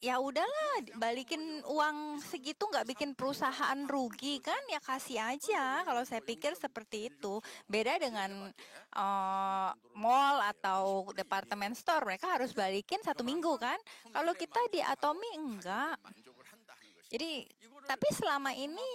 Speaker 1: ya udahlah, balikin uang segitu nggak bikin perusahaan rugi kan, ya kasih aja. Kalau saya pikir seperti itu. Beda dengan mall atau departemen store, mereka harus balikin 1 minggu kan. Kalau kita di Atomy enggak.
Speaker 2: 만족을 한다는 것이.
Speaker 1: Jadi tapi selama ini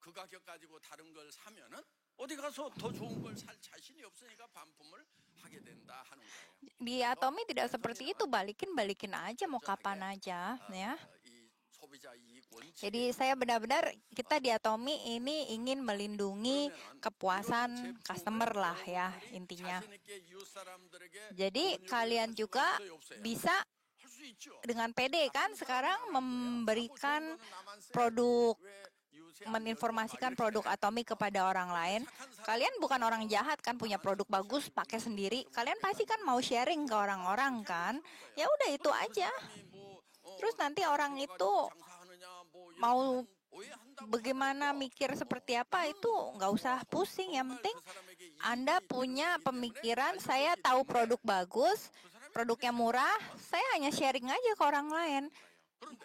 Speaker 2: 그 가격 가지고 다른 걸 사면은 어디 가서 더 좋은 걸 살 자신이 없으니까 반품을 하게 된다 하는 거예요.
Speaker 1: Di Atomi tidak seperti itu, balikin aja mau kapan aja, ya.
Speaker 2: 이 소비자 이익
Speaker 1: Jadi saya benar-benar kita di Atomi ini ingin melindungi kepuasan customer lah ya intinya.
Speaker 2: 자신 있게 이웃 사람들에게
Speaker 1: Jadi kalian juga bisa
Speaker 2: 할 수 있죠.
Speaker 1: dengan PD kan sekarang memberikan produk, menginformasikan produk Atomi kepada orang lain. Kalian bukan orang jahat kan, punya produk bagus pakai sendiri. Kalian pasti kan mau sharing ke orang-orang kan. Ya udah itu aja. Terus nanti orang itu mau bagaimana mikir seperti apa itu nggak usah pusing. Yang penting Anda punya pemikiran, saya tahu produk bagus, produknya murah, saya hanya sharing aja ke orang lain.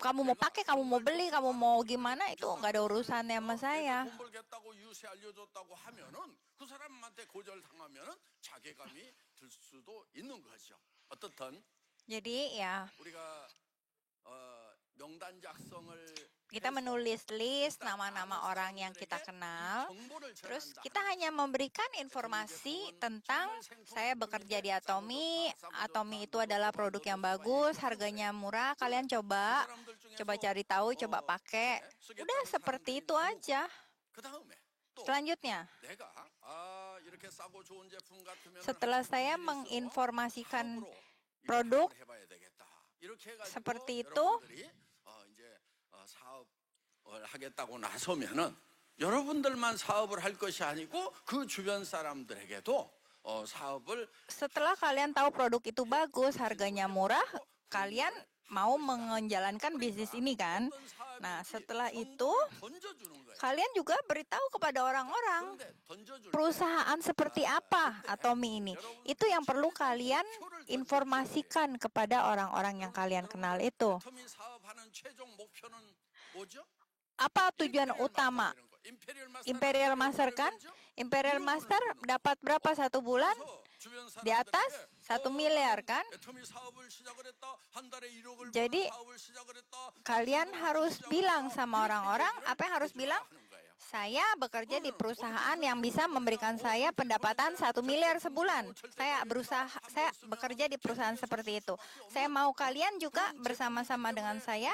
Speaker 1: Kamu mau pakai, kamu mau beli, kamu mau gimana, itu nggak ada urusannya sama saya.
Speaker 2: 돈 벌겠다고 이웃에 알려줬다고 하면은 그 사람한테 거절당하면은 자괴감이 들 수도 있는 거죠. 어떻든
Speaker 1: Jadi ya
Speaker 2: 우리가 명단 작성을
Speaker 1: kita menulis list nama-nama orang yang kita kenal. Terus kita hanya memberikan informasi tentang saya bekerja di Atomi. Atomi itu adalah produk yang bagus, harganya murah. Kalian coba cari tahu, coba pakai. Udah seperti itu aja.
Speaker 2: 그다음에 또
Speaker 1: Selanjutnya,
Speaker 2: 내가 이렇게 싸고 좋은 제품 같으면
Speaker 1: setelah saya menginformasikan produk seperti itu,
Speaker 2: 이제 사업을 하겠다고 나서면은 여러분들만 사업을 할 것이 아니고 그 주변 사람들에게도 사업을
Speaker 1: setelah kalian tahu produk itu bagus, harganya murah, kalian mau menjalankan bisnis ini kan? Nah, setelah itu
Speaker 2: 던져주는 거예요.
Speaker 1: kalian juga beritahu kepada orang-orang
Speaker 2: 근데 던져줄 때
Speaker 1: perusahaan seperti apa Atomi ini. Itu yang perlu kalian informasikan kepada orang-orang yang kalian kenal itu.
Speaker 2: 터미 사업하는 최종 목표는 뭐죠?
Speaker 1: Apa tujuan utama Imperial Master kan? Imperial Master dapat berapa satu bulan? Di atas 1 miliar kan? Jadi kalian harus bilang sama orang-orang, apa yang harus bilang? Saya bekerja di perusahaan yang bisa memberikan saya pendapatan 1 miliar sebulan. Saya bekerja di perusahaan seperti itu. Saya mau kalian juga bersama-sama dengan saya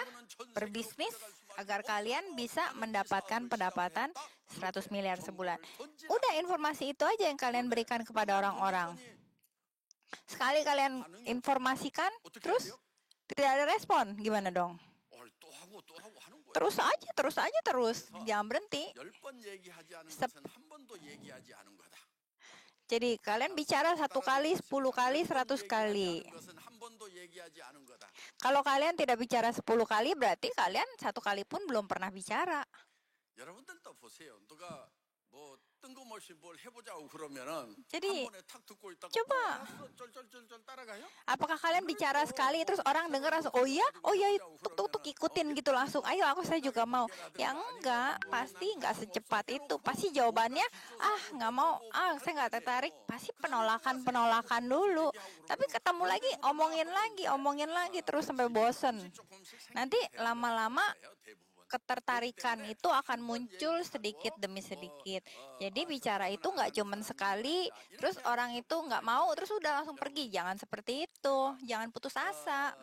Speaker 1: berbisnis agar kalian bisa mendapatkan pendapatan 100 miliar sebulan. Udah informasi itu aja yang kalian berikan kepada orang-orang. Sekali kalian informasikan, terus tidak ada respon, gimana dong?
Speaker 2: 또 하고 하는 거예요.
Speaker 1: Terus. Jangan berhenti.
Speaker 2: 10번 얘기하지 않은 것은 한 번도 얘기하지 않은 거다.
Speaker 1: Jadi kalian bicara 1 kali, 10 kali, 100 kali.
Speaker 2: 것은 한 번도 얘기하지 않은 거다.
Speaker 1: Kalau kalian tidak bicara 10 kali, berarti kalian 1 kali pun belum pernah bicara.
Speaker 2: 여러분들도 보세요. 누가 뭐 뜬금없이 뭘 해보자고 그러면은
Speaker 1: Jadi,
Speaker 2: 한 번에 탁 듣고 있다가
Speaker 1: coba.
Speaker 2: 쩔쩔쩔쩔 따라가요?
Speaker 1: Apakah kalian bicara sekali terus orang dengar langsung, oh iya, tuk ikutin gitu langsung. Ayo saya juga mau. Ya enggak, pasti enggak secepat itu. Pasti jawabannya, nggak mau, saya nggak tertarik. Pasti penolakan dulu. Tapi ketemu lagi, omongin lagi terus sampai bosen. Nanti lama-lama ketertarikan itu akan muncul sedikit demi sedikit. Jadi bicara itu nggak cuma sekali, terus orang itu nggak mau, terus udah langsung pergi. Jangan seperti itu, jangan putus asa.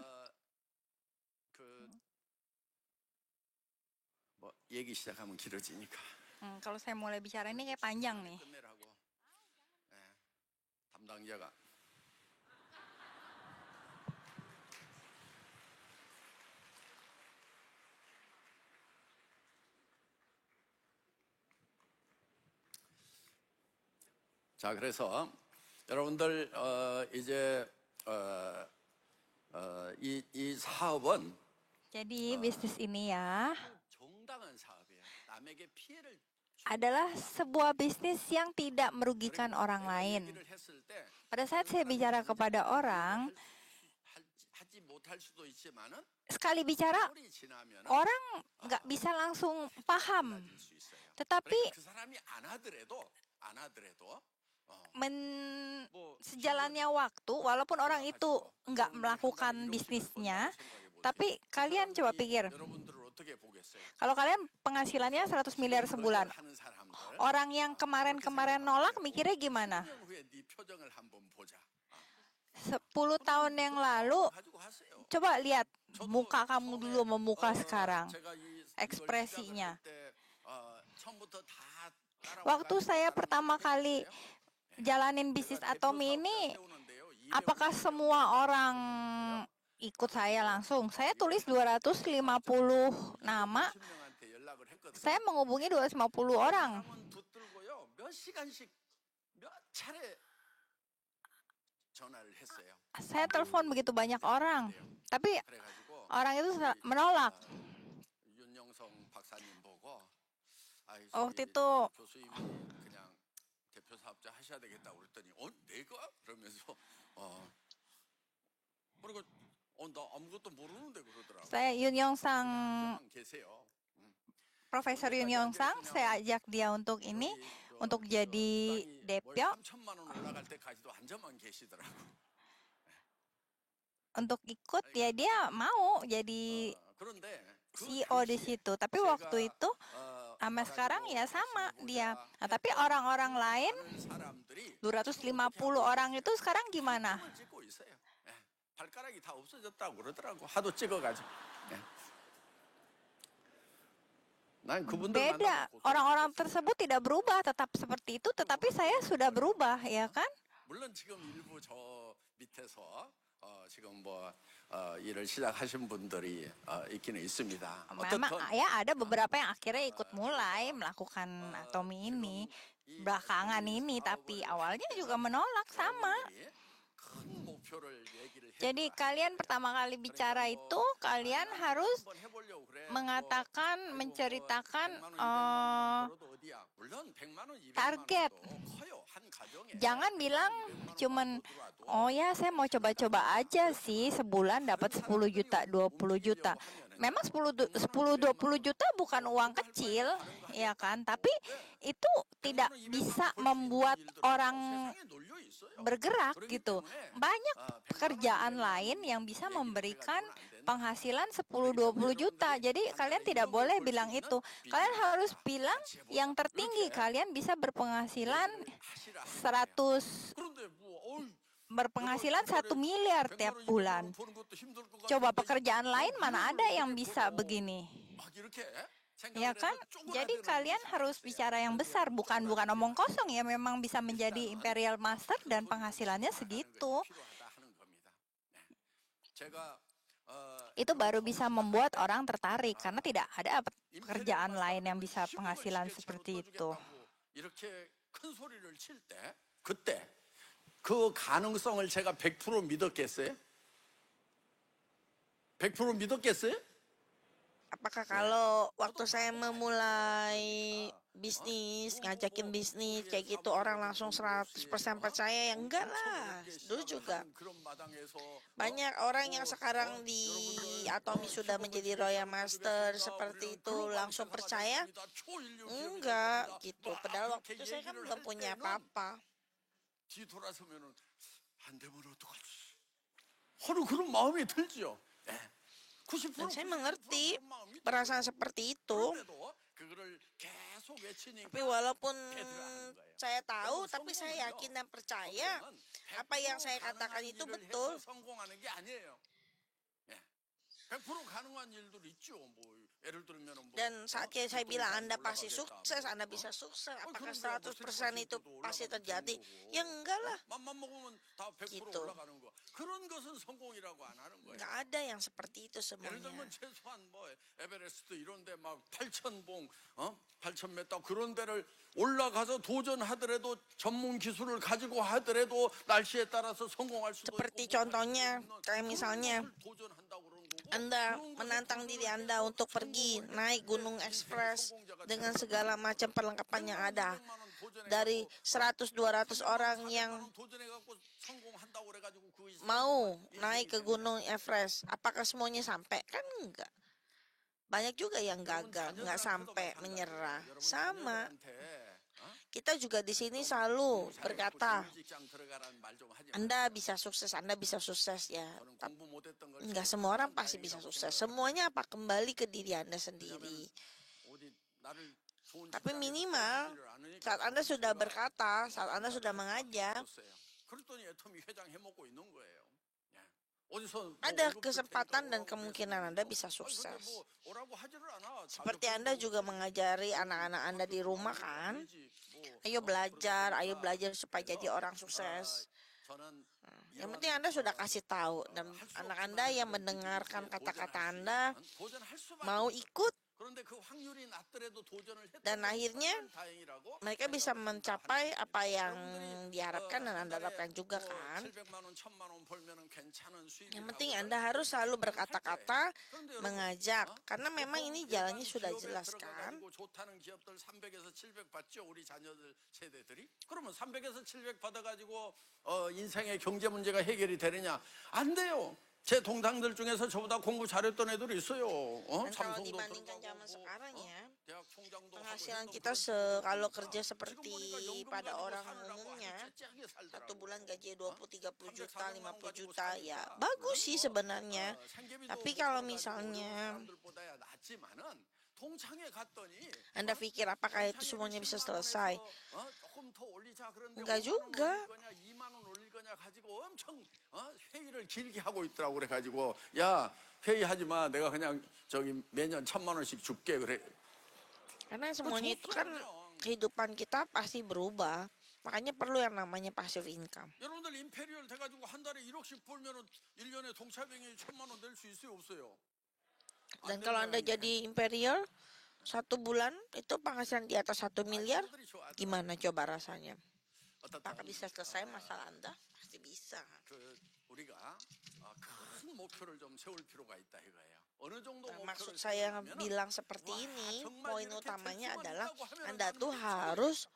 Speaker 2: 뭐 얘기 시작하면 길어지니까.
Speaker 1: Kalau saya mulai bicara ini kayak panjang nih.
Speaker 2: 끝내라고. 담당자가. 자, 그래서 여러분들 이제 이 사업은
Speaker 1: Jadi bisnis ini ya
Speaker 2: 정당한 사업이에요. 남에게 피해를
Speaker 1: adalah sebuah bisnis yang tidak merugikan orang lain.
Speaker 2: 얘기를 했을 때
Speaker 1: Pada saat saya bicara kepada orang,
Speaker 2: 하지 못할 수도 있지만은
Speaker 1: sekali bicara
Speaker 2: 세월이 지나면
Speaker 1: orang nggak bisa langsung paham.
Speaker 2: 수 있어요.
Speaker 1: Tetapi
Speaker 2: 그 사람이 안 하더라도
Speaker 1: sejalannya waktu, walaupun orang itu nggak melakukan bisnisnya, tapi kalian coba pikir,
Speaker 2: 여러분들을 어떻게 보겠어요?
Speaker 1: Kalau kalian penghasilannya 100 miliar sebulan,
Speaker 2: 하는 사람들
Speaker 1: orang yang kemarin-kemarin nolak mikirnya gimana?
Speaker 2: 10년 후에 네 표정을 한번 보자.
Speaker 1: 10 tahun yang lalu,
Speaker 2: 가지고 하세요.
Speaker 1: coba lihat muka kamu dulu sama muka sekarang,
Speaker 2: 제가 이걸
Speaker 1: ekspresinya.
Speaker 2: 시작할 때, 처음부터 다
Speaker 1: Waktu saya pertama kali jalanin bisnis Atomi ini, apakah semua orang ikut saya langsung? Saya tulis 250 nama, saya menghubungi 250 orang.
Speaker 2: 붙들고요. 몇 시간씩 몇 차례 전화를 했어요.
Speaker 1: Saya telepon begitu banyak orang, tapi
Speaker 2: 그래가지고
Speaker 1: orang itu menolak.
Speaker 2: 윤영성 박사님 보고
Speaker 1: Waktu itu
Speaker 2: 교수님이 그냥 대표 사업자 하셔야 되겠다 그랬더니 내가 그러면서 그리고 나 아무것도 모르는데 그러더라고.
Speaker 1: saya Yun Yong Sang,
Speaker 2: 계세요.
Speaker 1: Profesor Yun Yong Sang, saya ajak dia untuk ini, untuk jadi Depyo,
Speaker 2: 3천만 원 올라갈 때까지도 앉아만 계시더라고.
Speaker 1: untuk ikut ya dia mau jadi
Speaker 2: 그런데
Speaker 1: CEO di situ. Tapi waktu itu sama sekarang ya sama dia. Nah, tapi orang-orang lain 250 orang itu sekarang gimana?
Speaker 2: 찍고 있어요. 발가락이 다 없어졌다고 그러더라고. 하도 찍어가지고. 난 그분들
Speaker 1: Beda, orang-orang tersebut tidak berubah, tetap seperti itu, tetapi saya sudah berubah, ya kan?
Speaker 2: 물론 지금 일부 저 밑에서 지금 뭐 일을 시작하신 분들이 있기는 있습니다.
Speaker 1: Memang ya ada beberapa yang akhirnya ikut mulai melakukan Atomi ini belakangan ini, tapi awalnya juga menolak sama. Jadi kalian pertama kali bicara itu kalian harus mengatakan, menceritakan target. Jangan bilang cuman, oh ya saya mau coba-coba aja sih, sebulan dapat 10 juta, 20 juta. Memang 10-20 juta bukan uang kecil, ya kan? Tapi itu tidak bisa membuat orang bergerak gitu. Banyak pekerjaan lain yang bisa memberikan penghasilan 10-20 juta. Jadi kalian tidak boleh bilang itu. Kalian harus bilang yang tertinggi. Kalian bisa berpenghasilan 1 miliar tiap bulan. Coba pekerjaan lain mana ada yang bisa begini? Ya kan? Jadi kalian harus bicara yang besar, bukan omong kosong ya, memang bisa menjadi imperial master dan penghasilannya segitu. Itu baru bisa membuat orang tertarik karena tidak ada pekerjaan lain yang bisa penghasilan seperti itu.
Speaker 2: 그때 그 가능성을 제가 100% 믿었겠어요? 100% 믿었겠어요?
Speaker 3: Apakah kalau waktu saya memulai bisnis, ngajakin bisnis kayak gitu orang langsung 100% percaya? Ya enggak lah. Dulu juga banyak orang yang sekarang di Atomi sudah menjadi Royal Master seperti itu langsung percaya? Enggak gitu. Padahal waktu itu saya kan belum punya apa-apa.
Speaker 2: 뒤돌아서면은 안 되면 어떡하지? 하루 그런 마음이 들죠.
Speaker 3: Dan saya mengerti perasaan seperti itu. Tapi walaupun saya tahu, tapi saya yakin dan percaya apa yang saya katakan itu betul.
Speaker 2: 100% 가능한 일도 있죠. 뭐 예를 들면 뭐
Speaker 3: Dan saat saya bilang Anda pasti sukses, Anda bisa sukses, apakah 100% itu pasti terjadi? Ya enggak lah.
Speaker 2: 맘만 먹으면 다 100%
Speaker 3: gitu.
Speaker 2: 올라가는 거. 그런 것은 성공이라고 안 하는 거예요.
Speaker 3: Enggak ada yang seperti itu
Speaker 2: 예를
Speaker 3: semuanya.
Speaker 2: 들면 최소한 뭐 에베레스트 이런 데막 8,000봉, 8,000m 그런 데를 올라가서 도전하더라도 전문 기술을 가지고 하더라도 날씨에 따라서 성공할 수도
Speaker 3: Seperti
Speaker 2: 있고
Speaker 3: contohnya, kayak misalnya
Speaker 2: 도전한다고 그러는 거고
Speaker 3: Anda menantang diri Anda untuk pergi naik Gunung Express dengan segala macam perlengkapan yang ada. Dari 100-200 orang yang mau naik ke Gunung Everest, apakah semuanya sampai? Kan enggak. Banyak juga yang gagal, enggak sampai, menyerah. Sama. kita juga di sini selalu berkata,
Speaker 2: 직장 들어가라는 말 좀 하지 마.
Speaker 3: Anda bisa sukses ya.
Speaker 2: 저는 공부 못했던 걸
Speaker 3: Enggak semua orang pasti bisa sukses. Semuanya apa kembali ke diri Anda sendiri.
Speaker 2: 어디 나를 좋은
Speaker 3: Tapi
Speaker 2: 직장에
Speaker 3: minimal
Speaker 2: 들어가지를 않으니까
Speaker 3: saat Anda sudah
Speaker 2: 제가
Speaker 3: berkata, saat Anda sudah mengajar,
Speaker 2: 줬어요. 그랬더니 애터미 회장 해먹고 있는 거예요. 예. 어디서 뭐
Speaker 3: ada
Speaker 2: 월급 줄
Speaker 3: kesempatan
Speaker 2: 테니까
Speaker 3: dan
Speaker 2: 오라고
Speaker 3: kemungkinan
Speaker 2: 그랬으면
Speaker 3: Anda bisa
Speaker 2: 아니, 근데
Speaker 3: sukses.
Speaker 2: 뭐 오라고 하지를 않아.
Speaker 3: Seperti Anda juga mengajari anak-anak Anda di rumah kan? Ayo belajar supaya jadi orang sukses. Yang penting Anda sudah kasih tahu dan anak Anda yang mendengarkan kata-kata Anda mau ikut dan akhirnya mereka bisa mencapai apa yang diharapkan dan Anda harapkan juga kan. Yang penting Anda harus selalu berkata-kata mengajak karena memang ini jalannya sudah jelas kan.
Speaker 2: 좋다는 기업들 300에서 700 받죠 우리 자녀들 세대들이. 그러면 300에서 700 받아가지고 인생의 경제 문제가 해결이 되느냐? 안 돼요. 제 동상들 중에서 저보다 공부 잘했던 애들이 있어요.
Speaker 3: Dan kalau
Speaker 2: 삼성도
Speaker 3: dibandingkan
Speaker 2: 들어가고
Speaker 3: zaman sekarang ya,
Speaker 2: 대학 총장도
Speaker 3: penghasilan
Speaker 2: 하고
Speaker 3: kita kalau kerja seperti
Speaker 2: 연금
Speaker 3: pada
Speaker 2: 가지고
Speaker 3: orang
Speaker 2: 사느라고
Speaker 3: umumnya,
Speaker 2: 아주 째째하게 살더라고.
Speaker 3: satu bulan gaji 20, 30 juta, 50 juta,
Speaker 2: 가지고
Speaker 3: ya
Speaker 2: 사니까
Speaker 3: bagus sih sebenarnya.
Speaker 2: 생계비도
Speaker 3: Tapi
Speaker 2: 못
Speaker 3: kalau
Speaker 2: 벌어가지고
Speaker 3: misalnya
Speaker 2: 사람들보다야 낫지만은 동창회 갔더니
Speaker 3: Anda pikir apakah itu semuanya bisa selesai?
Speaker 2: 조금 더 올리자 그런데
Speaker 3: Enggak
Speaker 2: 5만 원
Speaker 3: juga.
Speaker 2: 올릴 거냐 2만 원 올릴 거냐 가지고 엄청 회의를 길게 하고 있더라고. 그래가지고 야 회의하지 마, 내가 그냥 저기 매년 1,000만 원씩 줄게 그래.
Speaker 3: Karena semuanya itu kan kehidupan kita pasti berubah. Makanya perlu yang namanya passive income.
Speaker 2: 여러분들 임페리얼 돼가지고 한 달에 1억씩 벌면은 1년에 동차병이 1,000만 원 낼 수 있어요 없어요?
Speaker 3: Dan kalau Anda jadi imperial, satu bulan itu penghasilan di atas 1 miliar, gimana coba rasanya? Apakah bisa selesai masalah Anda? Pasti bisa.
Speaker 2: 그 우리가 큰 목표를 좀 세울 필요가 있다 이거예요. 어느 정도
Speaker 3: Nah,
Speaker 2: 목표를
Speaker 3: maksud saya
Speaker 2: 세우면은
Speaker 3: bilang seperti ini, poin utamanya adalah Anda tuh harus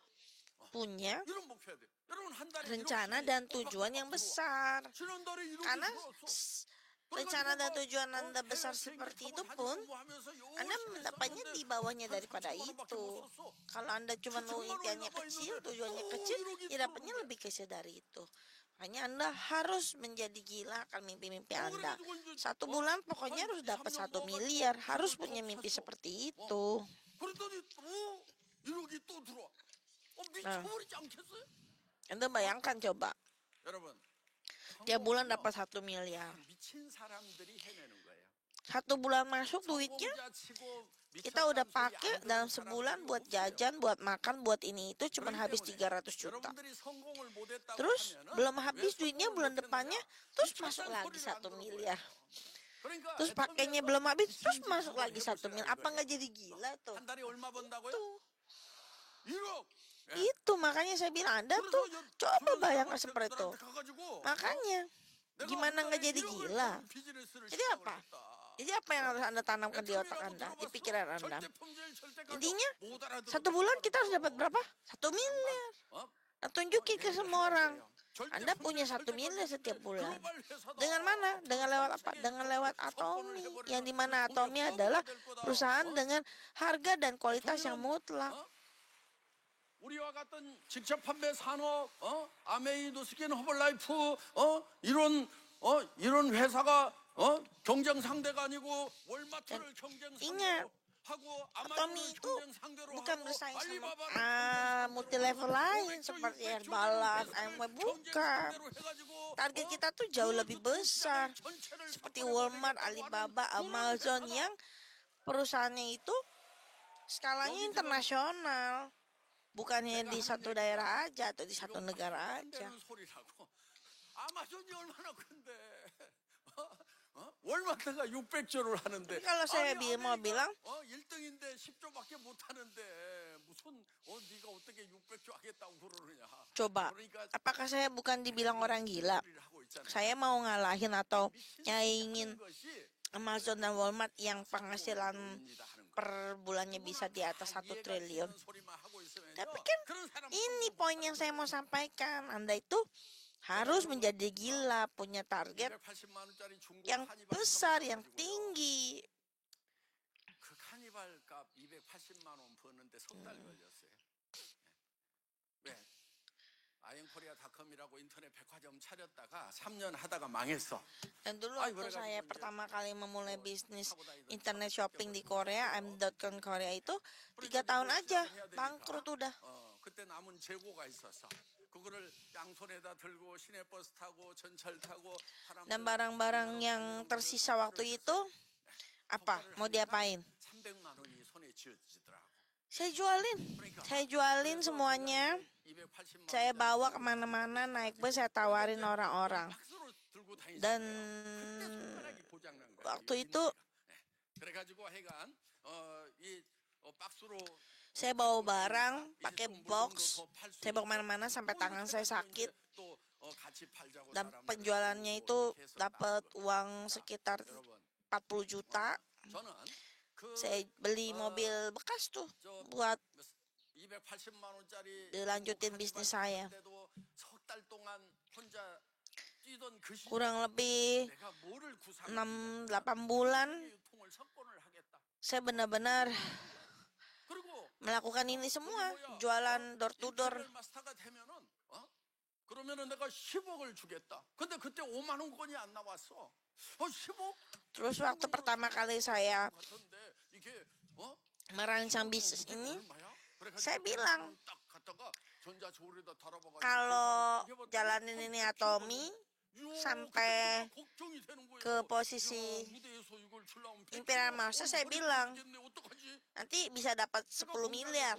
Speaker 3: punya
Speaker 2: 이런 목표야 돼. 여러분 한 달에
Speaker 3: rencana
Speaker 2: 1억씩
Speaker 3: dan tujuan yang besar.
Speaker 2: 지난달에 1억이
Speaker 3: Karena
Speaker 2: 들어왔어.
Speaker 3: rencana dan tujuan Anda besar seperti itu pun, Anda mendapatnya di bawahnya daripada itu. Kalau Anda cuma impiannya kecil, tujuannya kecil, ya dapatnya lebih kecil dari itu. Hanya Anda harus menjadi gila akan mimpi-mimpi Anda. Satu bulan pokoknya harus dapat 1 miliar, harus punya mimpi seperti itu.
Speaker 2: 그랬더니 또 1억이 또 들어와. 미쳐버리지 않겠어요?
Speaker 3: Anda bayangkan coba,
Speaker 2: 여러분,
Speaker 3: tiap bulan dapat 1 miliar.
Speaker 2: 미친 사람들이 해내는 거예요.
Speaker 3: Satu bulan masuk duitnya, kita udah pakai dalam sebulan buat jajan, buat makan, buat ini itu cuma habis 300 juta. Terus belum habis duitnya bulan depannya, terus masuk lagi 1 miliar. Terus pakainya belum habis, terus masuk lagi 1 miliar. Apa nggak jadi gila tuh?
Speaker 2: 한 달에 얼마 번다고요?
Speaker 3: Tuh.
Speaker 2: 1억.
Speaker 3: Itu makanya saya bilang Anda tuh coba bayangkan seperti itu. Makanya gimana nggak jadi gila? Jadi apa? Jadi apa yang harus Anda tanamkan di otak Anda, di pikiran Anda? Intinya, satu bulan kita harus dapat berapa? 1 miliar. Nah, tunjukin ke semua orang. Anda punya 1 miliar setiap bulan. Dengan mana? Dengan lewat apa? Dengan lewat Atomi. Yang dimana Atomi adalah perusahaan dengan harga dan kualitas yang mutlak.
Speaker 2: 우리와 같은 직접 판매 산업, 아메이, 노스킨, 허벌라이프, 이런 회사가 경쟁 상대가 아니고 월마트를 경쟁
Speaker 3: Ingat,
Speaker 2: 상대로 하고
Speaker 3: Atomi
Speaker 2: 아마존을
Speaker 3: itu
Speaker 2: 경쟁 상대로
Speaker 3: bukan
Speaker 2: 하고
Speaker 3: bersaing sama
Speaker 2: 알리바바를
Speaker 3: multi level lain seperti Herbalife, AMW, bukan. Target kita tuh jauh lebih besar. Seperti Walmart, Alibaba, Amazon yang perusahaannya itu skalanya internasional. Bukannya di satu daerah aja atau di satu negara aja.
Speaker 2: 아마존이 얼마나 큰데? 월마트가 600조를 하는데.
Speaker 3: Kalau saya mau bilang,
Speaker 2: 1등인데 10조밖에 못 하는데 무슨 네가 어떻게 600조 하겠다고 그러느냐.
Speaker 3: coba, apakah saya bukan dibilang orang gila? Saya mau ngalahin atau nyaingin Amazon dan Walmart yang penghasilan per bulannya bisa di atas 1 triliun. Tapi kan ini poin yang saya mau sampaikan. Anda itu harus menjadi gila, punya target yang besar, yang tinggi.
Speaker 2: 그 카니발 값 280만 원 버는데 석 달 걸렸어요. 아이언코리아닷컴이라고 인터넷 백화점 차렸다가 3년 하다가 망했어.
Speaker 3: Dan dulu waktu saya pertama kali memulai bisnis internet shopping di Korea, m.com Korea itu 3 tahun aja bangkrut udah.
Speaker 2: 그때 남은 재고가 있었어. 그거를 양손에다 들고 시내버스 타고 전철 타고
Speaker 3: Dan barang-barang yang tersisa waktu itu apa? Mau diapain?
Speaker 2: 300만 원이 손에 쥐어지더라고.
Speaker 3: Saya jualin semuanya.
Speaker 2: 280만
Speaker 3: Saya bawa kemana-mana, naik bus, saya tawarin orang-orang.
Speaker 2: 박스로 들고 다니시더라고요.
Speaker 3: Dan
Speaker 2: 그때 손가락이 고장난 거야.
Speaker 3: waktu itu
Speaker 2: 그래가지고 하여간 이 박스로
Speaker 3: saya bawa barang, pakai box, saya bawa kemana-mana sampai tangan saya sakit.
Speaker 2: 또 같이 팔자고
Speaker 3: Dan
Speaker 2: 사람들을
Speaker 3: penjualannya itu dapat uang sekitar 40 juta.
Speaker 2: 저는 그
Speaker 3: Saya beli mobil bekas tuh buat
Speaker 2: 280만 원짜리
Speaker 3: dilanjutin bisnis saya.
Speaker 2: 석달 동안 혼자 뛰던 그 시절
Speaker 3: Kurang lebih
Speaker 2: 내가 뭐를 구상
Speaker 3: 6-8 bulan
Speaker 2: 통을 석권을 하겠다.
Speaker 3: saya benar-benar
Speaker 2: 그리고
Speaker 3: melakukan ini semua, jualan door to door.
Speaker 2: 인터넷 마스터가 되면은 그러면은 내가 10억을 주겠다. 근데 그때 5만 원권이 안 나왔어. 10억?
Speaker 3: Terus waktu pertama kali saya
Speaker 2: 같은데 이게
Speaker 3: merancang bisnis ini,
Speaker 2: 얼마야? 그래가지고
Speaker 3: saya bilang
Speaker 2: 딱 갔다가 전자조리에다 달아봐가지고
Speaker 3: kalau jalanin ini Atomi sampai ke posisi Imperial Master, saya bilang nanti bisa dapat 10 miliar.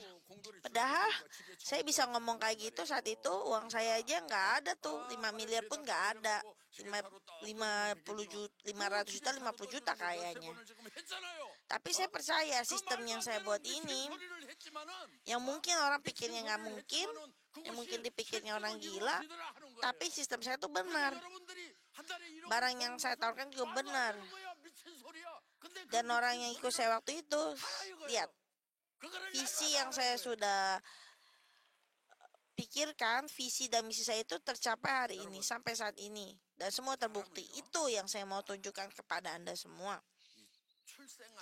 Speaker 3: Padahal saya bisa ngomong kayak gitu saat itu uang saya aja nggak ada tuh, 5 miliar pun nggak ada. 500 juta, 50 juta kayaknya. Tapi saya percaya sistem yang saya buat ini, yang mungkin orang pikirnya nggak mungkin, yang mungkin dipikirnya orang gila, tapi sistem saya tuh benar. Barang yang saya tawarkan juga benar. Dan orang yang ikut saya waktu itu, lihat, visi yang saya sudah pikirkan, visi dan misi saya itu tercapai hari ini, sampai saat ini. Dan semua terbukti. Itu yang saya mau tunjukkan kepada Anda semua.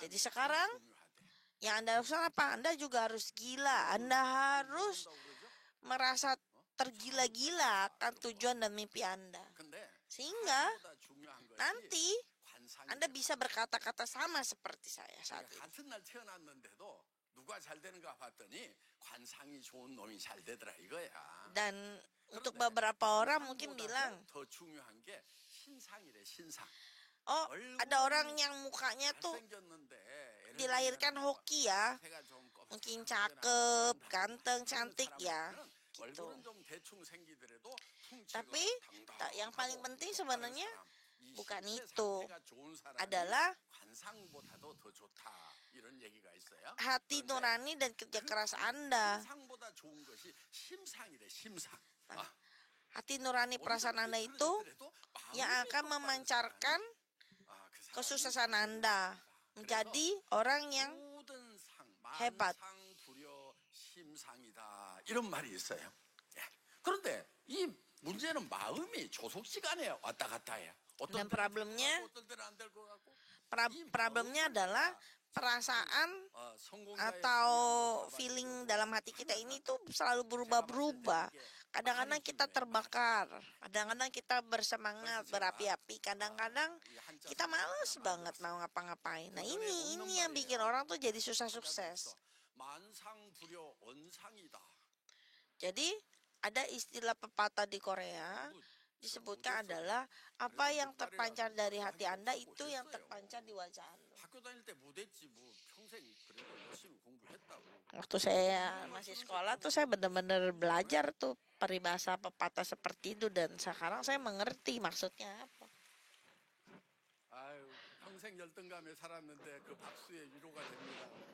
Speaker 3: Jadi sekarang, yang Anda harus apa? Anda juga harus gila. Anda harus merasa tergila-gila akan tujuan dan mimpi Anda. Sehingga nanti Anda bisa berkata-kata sama seperti saya saat ini.
Speaker 2: 같은 날 태어났는데도 누가 잘 되는가 봤더니 관상이 좋은 놈이 잘 되더라 이거야.
Speaker 3: Dan untuk beberapa orang mungkin bilang,
Speaker 2: 더 중요한 게 신상이래 신상.
Speaker 3: oh ada orang yang mukanya tuh dilahirkan hoki ya, mungkin cakep, ganteng, cantik ya, gitu. Tapi yang paling penting sebenarnya bukan itu, adalah hati nurani dan kerja keras Anda. Hati nurani perasaan Anda itu yang akan memancarkan kesuksesan Anda menjadi orang yang hebat.
Speaker 2: 이런 말이 있어요. 그런데 이 문제는 마음이 조속 시간에 왔다 갔다 해요.
Speaker 3: Dan problemnya adalah perasaan atau feeling dalam hati kita ini tuh selalu berubah-berubah. Kadang-kadang kita terbakar, kadang-kadang kita bersemangat, berapi-api, kadang-kadang kita males banget mau ngapa-ngapain. Nah ini yang bikin orang tuh jadi susah sukses. Jadi ada istilah pepatah di Korea disebutkan adalah apa yang terpancar dari hati Anda itu yang terpancar di wajah Anda. Waktu saya masih sekolah tuh saya benar-benar belajar tuh peribahasa pepatah seperti itu dan sekarang saya mengerti maksudnya apa.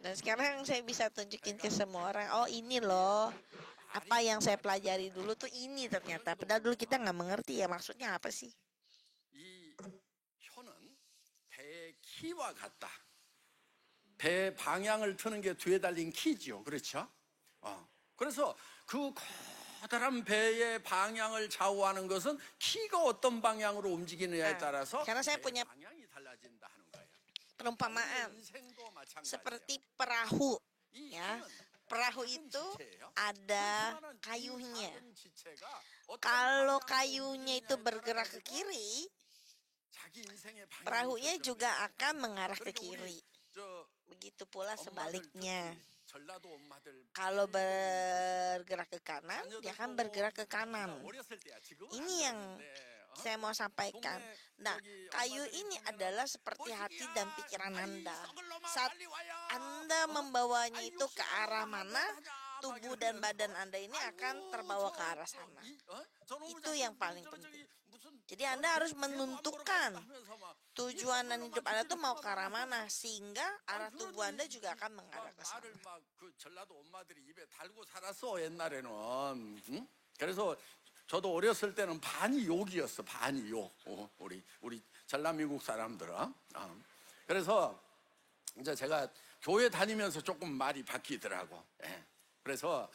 Speaker 3: Dan sekarang saya bisa tunjukin ke semua orang, oh ini loh apa yang saya pelajari dulu tuh ini ternyata. Padahal dulu kita nggak mengerti ya maksudnya apa sih.
Speaker 2: 이 혀는 배의 키와 같다. 배 방향을 트는 게 뒤에 달린 키지요. 그렇죠? 그래서 그 커다란 배의 방향을 좌우하는 것은 키가 어떤 방향으로 움직이느냐에 따라서
Speaker 3: karena saya punya
Speaker 2: 방향이 달라진다 하는 거예요.
Speaker 3: perumpamaan
Speaker 2: 인생도 마찬가지예요.
Speaker 3: seperti perahu
Speaker 2: 이
Speaker 3: ya.
Speaker 2: 혀는
Speaker 3: perahu itu ada kayunya. Kalau kayunya itu bergerak ke kiri, perahunya juga akan mengarah ke kiri. Begitu pula sebaliknya. Kalau bergerak ke kanan, dia akan bergerak ke kanan. Ini yang saya mau sampaikan. Nah, kayu ini adalah seperti hati dan pikiran Anda. Saat Anda membawanya itu ke arah mana, tubuh dan badan Anda ini akan terbawa ke arah sana. Itu yang paling penting. Jadi Anda harus menentukan tujuan dan hidup Anda tuh mau ke arah mana, sehingga arah tubuh Anda juga akan mengarah ke sana.
Speaker 2: 그래서 저도 어렸을 때는 반이 욕이었어. 반이 욕. 우리 전남 미국 사람들은. 그래서 이제 제가 교회 다니면서 조금 말이 바뀌더라고. 예. 그래서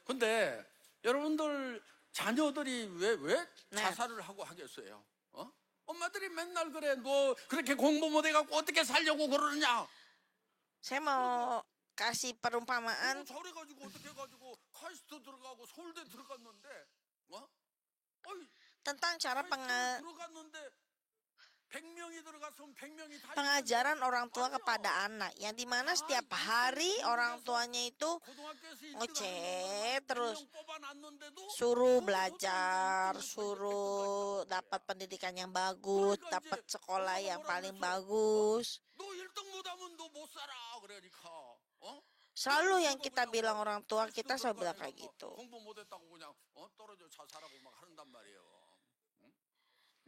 Speaker 2: 근데 여러분들 자녀들이 왜 자살을 하고 하겠어요? 엄마들이 맨날 그래. 너 그렇게 공부 못 해갖고 어떻게 살려고 그러느냐?
Speaker 3: Saya mau kasih perumpamaan.
Speaker 2: 저래가지고 어떻게 해가지고 카이스트 들어가고 서울대 들어갔는데,
Speaker 3: tentang cara
Speaker 2: 들어갔는데 100명이 들어갔으면 100명이 다
Speaker 3: pengajaran orang tua kepada anak, yang dimana setiap hari orang tuanya itu ngoceh terus, suruh belajar, suruh dapat pendidikan yang bagus, dapat sekolah yang paling bagus.
Speaker 2: 너 1등 못하면 너 못 살아 그러니까.
Speaker 3: Selalu yang kita bilang orang tua kita selalu bilang kayak gitu.
Speaker 2: 공부 못했다고 그냥 떨어져 자살하고 막 한단 말이에요.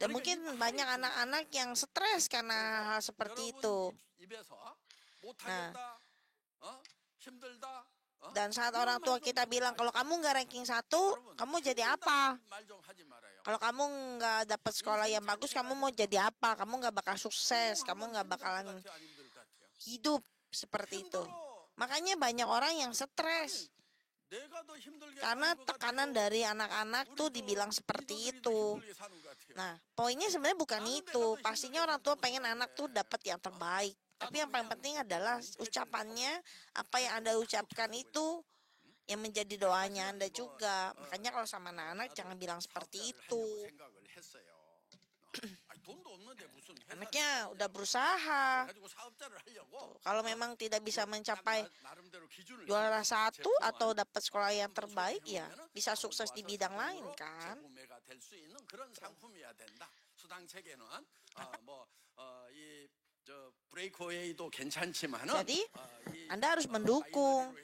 Speaker 3: Dan mungkin banyak anak-anak yang stres karena hal seperti itu. Nah, dan saat orang tua kita bilang, kalau kamu nggak ranking 1, kamu jadi apa? Kalau kamu nggak dapat sekolah yang bagus, kamu mau jadi apa? Kamu nggak bakal sukses, kamu nggak bakalan hidup seperti itu. Makanya banyak orang yang stres. Karena tekanan dari anak-anak tuh dibilang seperti itu. Nah, poinnya sebenarnya bukan itu. Pastinya orang tua pengen anak tuh dapat yang terbaik. Tapi yang paling penting adalah ucapannya, apa yang Anda ucapkan itu yang menjadi doanya Anda juga. Makanya kalau sama anak-anak jangan bilang seperti itu. Anaknya udah berusaha. Kalau memang tidak bisa mencapai juara 1 atau dapat sekolah yang terbaik, ya bisa sukses di bidang lain kan. Jadi Anda harus mendukung.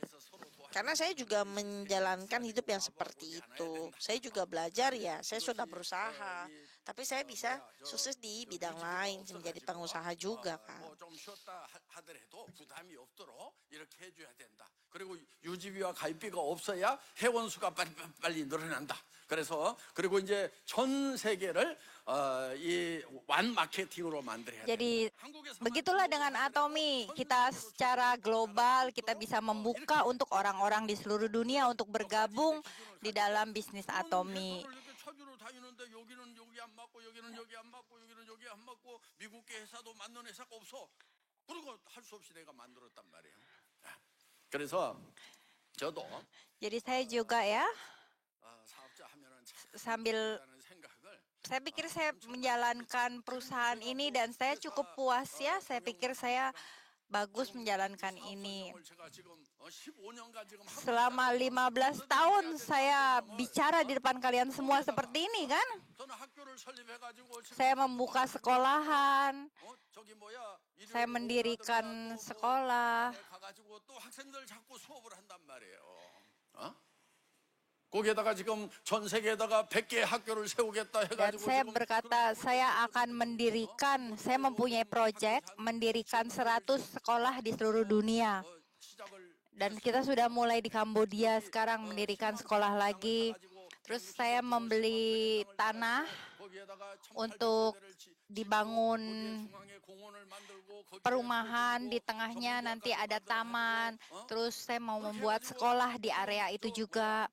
Speaker 3: Karena saya juga menjalankan hidup yang seperti itu. Saya juga belajar, ya saya sudah berusaha. Tapi saya bisa sukses di bidang lain, menjadi pengusaha juga kan.
Speaker 2: 그리고 유지비와 가입비가 없어야 회원수가 빨리 늘어난다. 그리고 이제 전 세계를 이 완 마케팅으로 만들어야 돼.
Speaker 1: Jadi begitulah dengan Atomi, kita secara global kita bisa membuka untuk orang-orang di seluruh dunia untuk bergabung di dalam bisnis Atomi. Jadi saya juga ya sambil saya pikir saya menjalankan perusahaan ini dan saya cukup puas ya. Saya pikir saya bagus menjalankan ini. Selama 15 tahun saya bicara di depan kalian semua seperti ini kan. Saya membuka sekolahan. Saya mendirikan sekolah.
Speaker 2: 거기에다가 지금 전 세계에다가 100개 학교를 세우겠다
Speaker 1: Dan
Speaker 2: 해가지고
Speaker 1: saya berkata saya akan mendirikan, saya mempunyai proyek mendirikan 100 sekolah di seluruh dunia. Dan kita sudah mulai di Kambodia sekarang mendirikan sekolah lagi. Terus saya membeli tanah untuk dibangun perumahan, di tengahnya nanti ada taman. Terus saya mau membuat sekolah di area itu juga.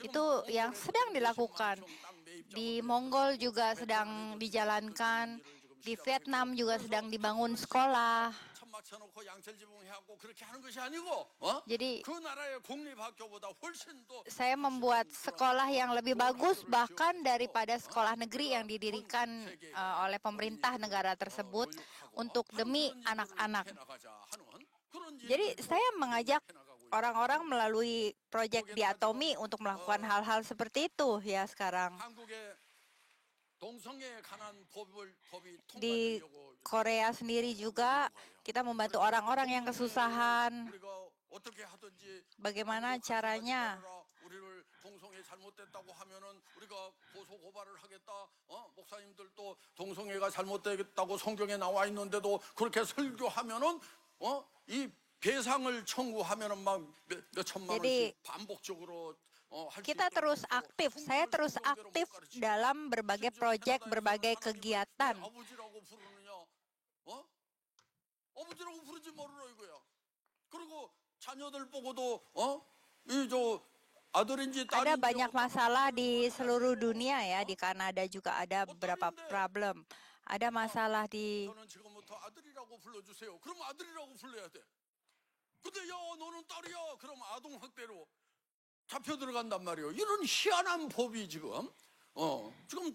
Speaker 1: Itu yang sedang dilakukan. Di Mongol juga sedang dijalankan. Di Vietnam juga sedang dibangun sekolah.
Speaker 2: 맞춰놓고 양철지붕해갖고 그렇게 하는 것이 아니고, 어?
Speaker 1: Jadi
Speaker 2: 그 나라의 공립학교보다 훨씬 더
Speaker 1: saya membuat sekolah yang lebih bagus bahkan daripada sekolah negeri yang didirikan oleh pemerintah negara tersebut untuk demi anak-anak. Jadi saya mengajak orang-orang melalui proyek Diatomi untuk melakukan hal-hal seperti itu ya sekarang. Di Korea sendiri juga kita membantu orang-orang yang kesusahan. Bagaimana caranya?
Speaker 2: 동성애 잘못됐다고 하면은 우리가 고소 고발을 하겠다. 목사님들도 동성애가 잘못됐다고 성경에 나와 있는데도 그렇게 설교하면은 이 배상을 청구하면은 막 몇 천만 원씩 반복적으로
Speaker 1: kita terus aktif, saya terus aktif dalam berbagai proyek, berbagai kegiatan.
Speaker 2: 아버지라고 부르지 말으라 이거야. 그리고 자녀들 보고도 이저 아들인지 딸인지
Speaker 1: Ada banyak masalah di seluruh dunia ya, di Kanada juga ada beberapa problem. Ada masalah di
Speaker 2: 저는 지금부터 아들이라고 불러주세요. 그럼 아들이라고 불러야 돼. 근데 야 너는 딸이야. 그럼 아동 학대로 잡혀 들어간단 말이에요. 이런 희한한 법이 지금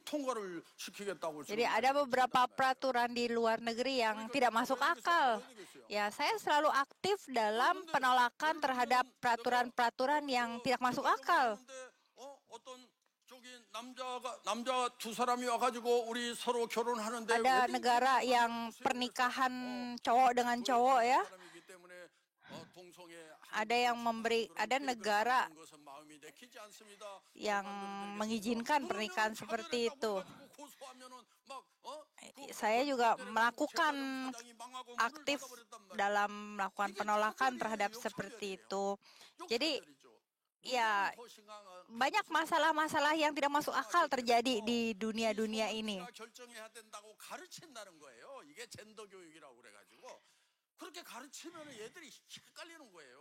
Speaker 2: 통과를 시키겠다고.
Speaker 1: Jadi ada beberapa peraturan di luar negeri yang tidak masuk akal. Ya, saya selalu aktif dalam penolakan terhadap peraturan-peraturan yang tidak masuk akal.
Speaker 2: 남자 두 사람이 와가지고 우리 서로 결혼하는데
Speaker 1: Ada negara yang pernikahan cowok dengan cowok ya. Ada negara yang mengizinkan pernikahan seperti itu. Saya juga melakukan aktif dalam melakukan penolakan terhadap seperti itu. Jadi ya banyak masalah-masalah yang tidak masuk akal terjadi di dunia-dunia ini.
Speaker 2: 그렇게 가르치면 얘들이 헷갈리는 거예요.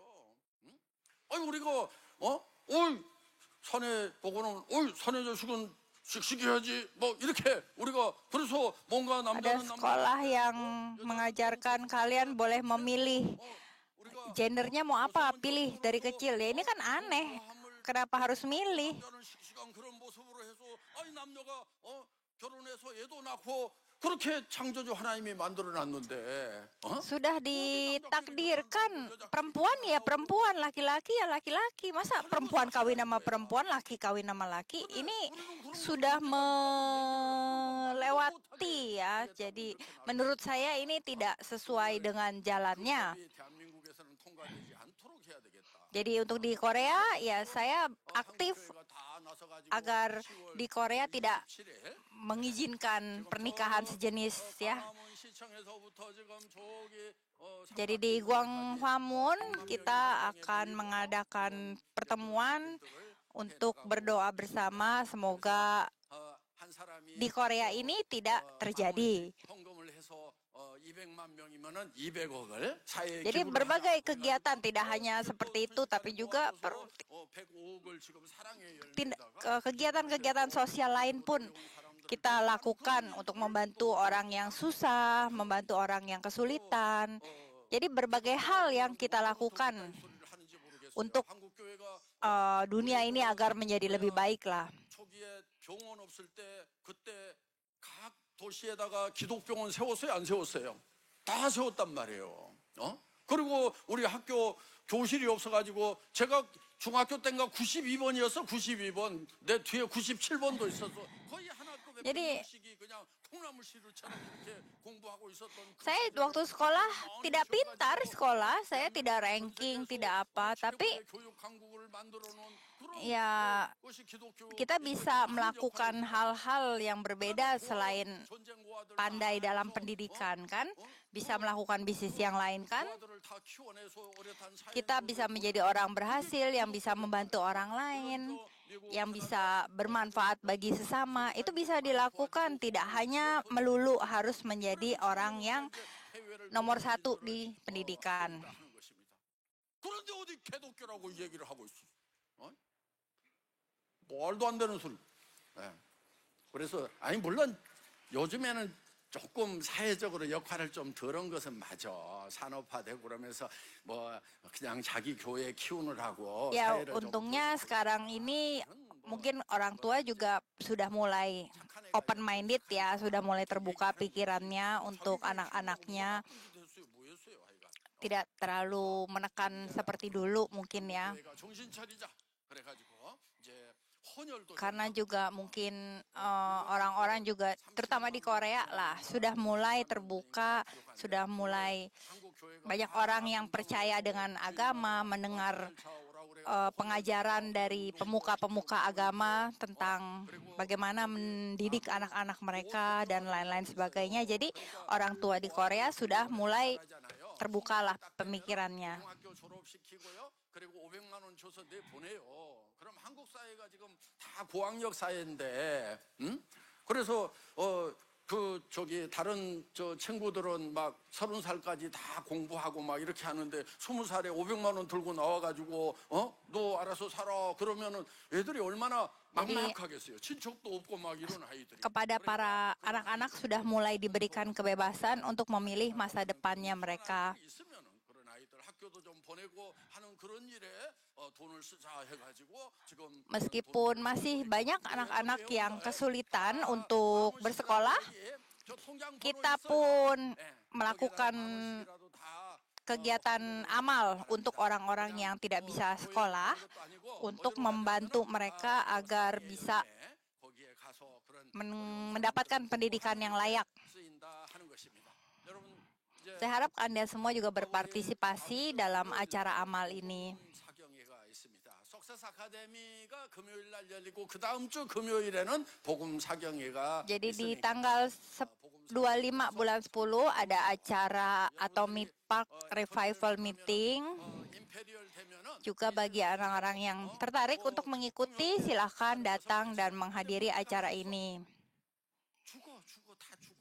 Speaker 2: 아니 우리가 올 사내 보고는 올 사내 자식은 씩씩해야지 뭐 이렇게 우리가 그래서 뭔가
Speaker 1: Ada sekolah yang mengajarkan kalian boleh memilih gendernya mau apa, pilih dari kecil. Ya ini kan aneh. Kenapa harus milih?
Speaker 2: 결혼해서 얘도 낳고 그렇게 창조주 하나님이 만들어놨는데
Speaker 1: sudah ditakdirkan perempuan ya perempuan, laki-laki ya laki-laki. Masa perempuan kawin sama perempuan, laki kawin sama laki? Ini sudah melewati ya. Jadi menurut saya ini tidak sesuai dengan jalannya. Jadi untuk di Korea ya saya aktif agar di Korea tidak mengizinkan pernikahan sejenis ya. Jadi di Gwanghwamun kita akan mengadakan pertemuan untuk berdoa bersama semoga di Korea ini tidak terjadi. Jadi berbagai kegiatan tidak hanya seperti itu tapi juga kegiatan-kegiatan sosial lain pun kita lakukan untuk membantu orang yang susah, membantu orang yang kesulitan. Jadi berbagai hal yang kita lakukan untuk dunia ini agar menjadi lebih baik lah.
Speaker 2: 도시에다가 기독병원 세웠어요? 안 세웠어요? 다 세웠단 말이에요. 그리고 우리 학교 교실이 없어가지고 제가 중학교 때인가 92번이었어. 92번. 내 뒤에 97번도 있었어. 거의 하나급의 분식이 그냥 콩나물시루처럼 이렇게 공부하고 있었던.
Speaker 1: Saya waktu sekolah tidak pintar sekolah, saya tidak ranking, tidak apa, tapi ya kita bisa melakukan hal-hal yang berbeda selain pandai dalam pendidikan kan, bisa melakukan bisnis yang lain kan. Kita bisa menjadi orang berhasil yang bisa membantu orang lain, yang bisa bermanfaat bagi sesama. Itu bisa dilakukan, tidak hanya melulu harus menjadi orang yang nomor satu di pendidikan.
Speaker 2: 그런데 어디 개독교라고 얘기를 하고 있어. 말도 안 되는 소리. 그래서 아니 물론 요즘에는 조금 사회적으로 역할을 좀 덜한 것은 맞아. 산업화되고 그러면서 뭐 그냥 자기 교회 키우느라고
Speaker 1: Ya,
Speaker 2: 사회를 좀
Speaker 1: untungnya sekarang ini mungkin orang tua juga sudah mulai open minded ya, sudah mulai terbuka pikirannya untuk anak-anaknya, tidak terlalu menekan seperti dulu mungkin ya.
Speaker 2: 교회가 정신 차리자. 그래가지고 이제 헌혈도
Speaker 1: Karena juga mungkin orang-orang juga terutama di Korea lah sudah mulai terbuka, sudah mulai
Speaker 2: 한국 교회가
Speaker 1: banyak orang yang percaya dengan agama, mendengar pengajaran dari pemuka-pemuka agama tentang bagaimana mendidik anak-anak mereka dan lain-lain sebagainya. Jadi orang tua di Korea sudah mulai terbukalah pemikirannya.
Speaker 2: 중학교 졸업시키고요. 그리고 500만 원 줘서 내 보내요. 그럼 한국 사회가 지금 다 고학력 사회인데, 응? 그래서 다른 저 친구들은 막 30살까지 다 공부하고 막 이렇게 하는데 20살에 500만 원 들고 나와가지고 너 알아서 살아 그러면은 애들이 얼마나 막막하겠어요. 친척도 없고 막 이런 아이들이.
Speaker 1: Kepada para anak-anak sudah mulai diberikan kebebasan untuk memilih masa depannya mereka.
Speaker 2: 있으면은 그런 아이들 학교도 좀 보내고 하는 그런 일에 돈을 쓰자 해가지고 지금
Speaker 1: Meskipun masih banyak anak-anak yang kesulitan untuk bersekolah, kita pun melakukan kegiatan amal untuk orang-orang yang tidak bisa sekolah, untuk membantu mereka agar bisa mendapatkan pendidikan yang layak. Saya harap Anda semua juga berpartisipasi dalam acara amal ini.
Speaker 2: 사경회가 있습니다. 석세스 아카데미가 금요일 날 열리고 그 다음 주 금요일에는 복음 사경회가
Speaker 1: Jadi di
Speaker 2: 있으니까
Speaker 1: tanggal 25 bulan 10 ada acara Atomic Park Revival Meeting.
Speaker 2: 임페리얼 되면은
Speaker 1: Juga bagi orang-orang yang tertarik untuk mengikuti, silahkan datang dan menghadiri acara ini.
Speaker 2: 죽어 다 죽어.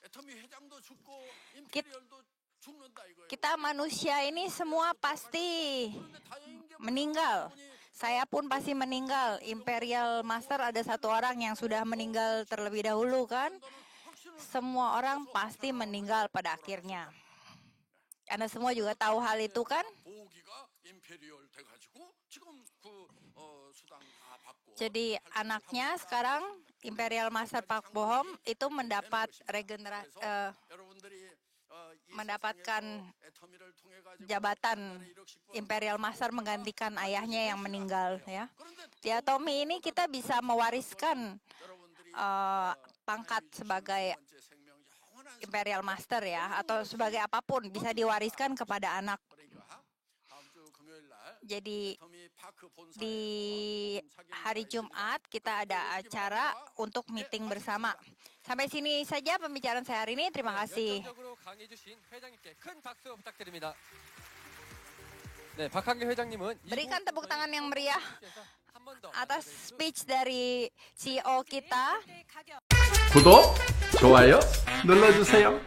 Speaker 2: 애터미 회장도 죽고 임페리얼도 죽는다 이거예요.
Speaker 1: Kita manusia ini semua pasti
Speaker 2: 그런데 다행인 게
Speaker 1: meninggal. Saya pun pasti meninggal. Imperial Master ada satu orang yang sudah meninggal terlebih dahulu kan. Semua orang pasti meninggal pada akhirnya. Anda semua juga tahu hal itu kan?
Speaker 2: 보기가 임페리얼 돼가지고 지금 그 수당 다 받고.
Speaker 1: Jadi anaknya sekarang Imperial Master Park Bo-hom itu mendapat regenerasi,
Speaker 2: 여러분들이
Speaker 1: mendapatkan jabatan Imperial Master menggantikan ayahnya yang meninggal ya. Di Atomi ini kita bisa mewariskan pangkat sebagai Imperial Master ya, atau sebagai apapun bisa diwariskan kepada anak. Jadi di hari Jumat kita ada acara untuk meeting bersama. Sampai sini saja pembicaraan saya hari ini. Terima kasih. Berikan tepuk tangan yang meriah atas speech dari CEO kita.
Speaker 2: 구독, 좋아요 눌러주세요.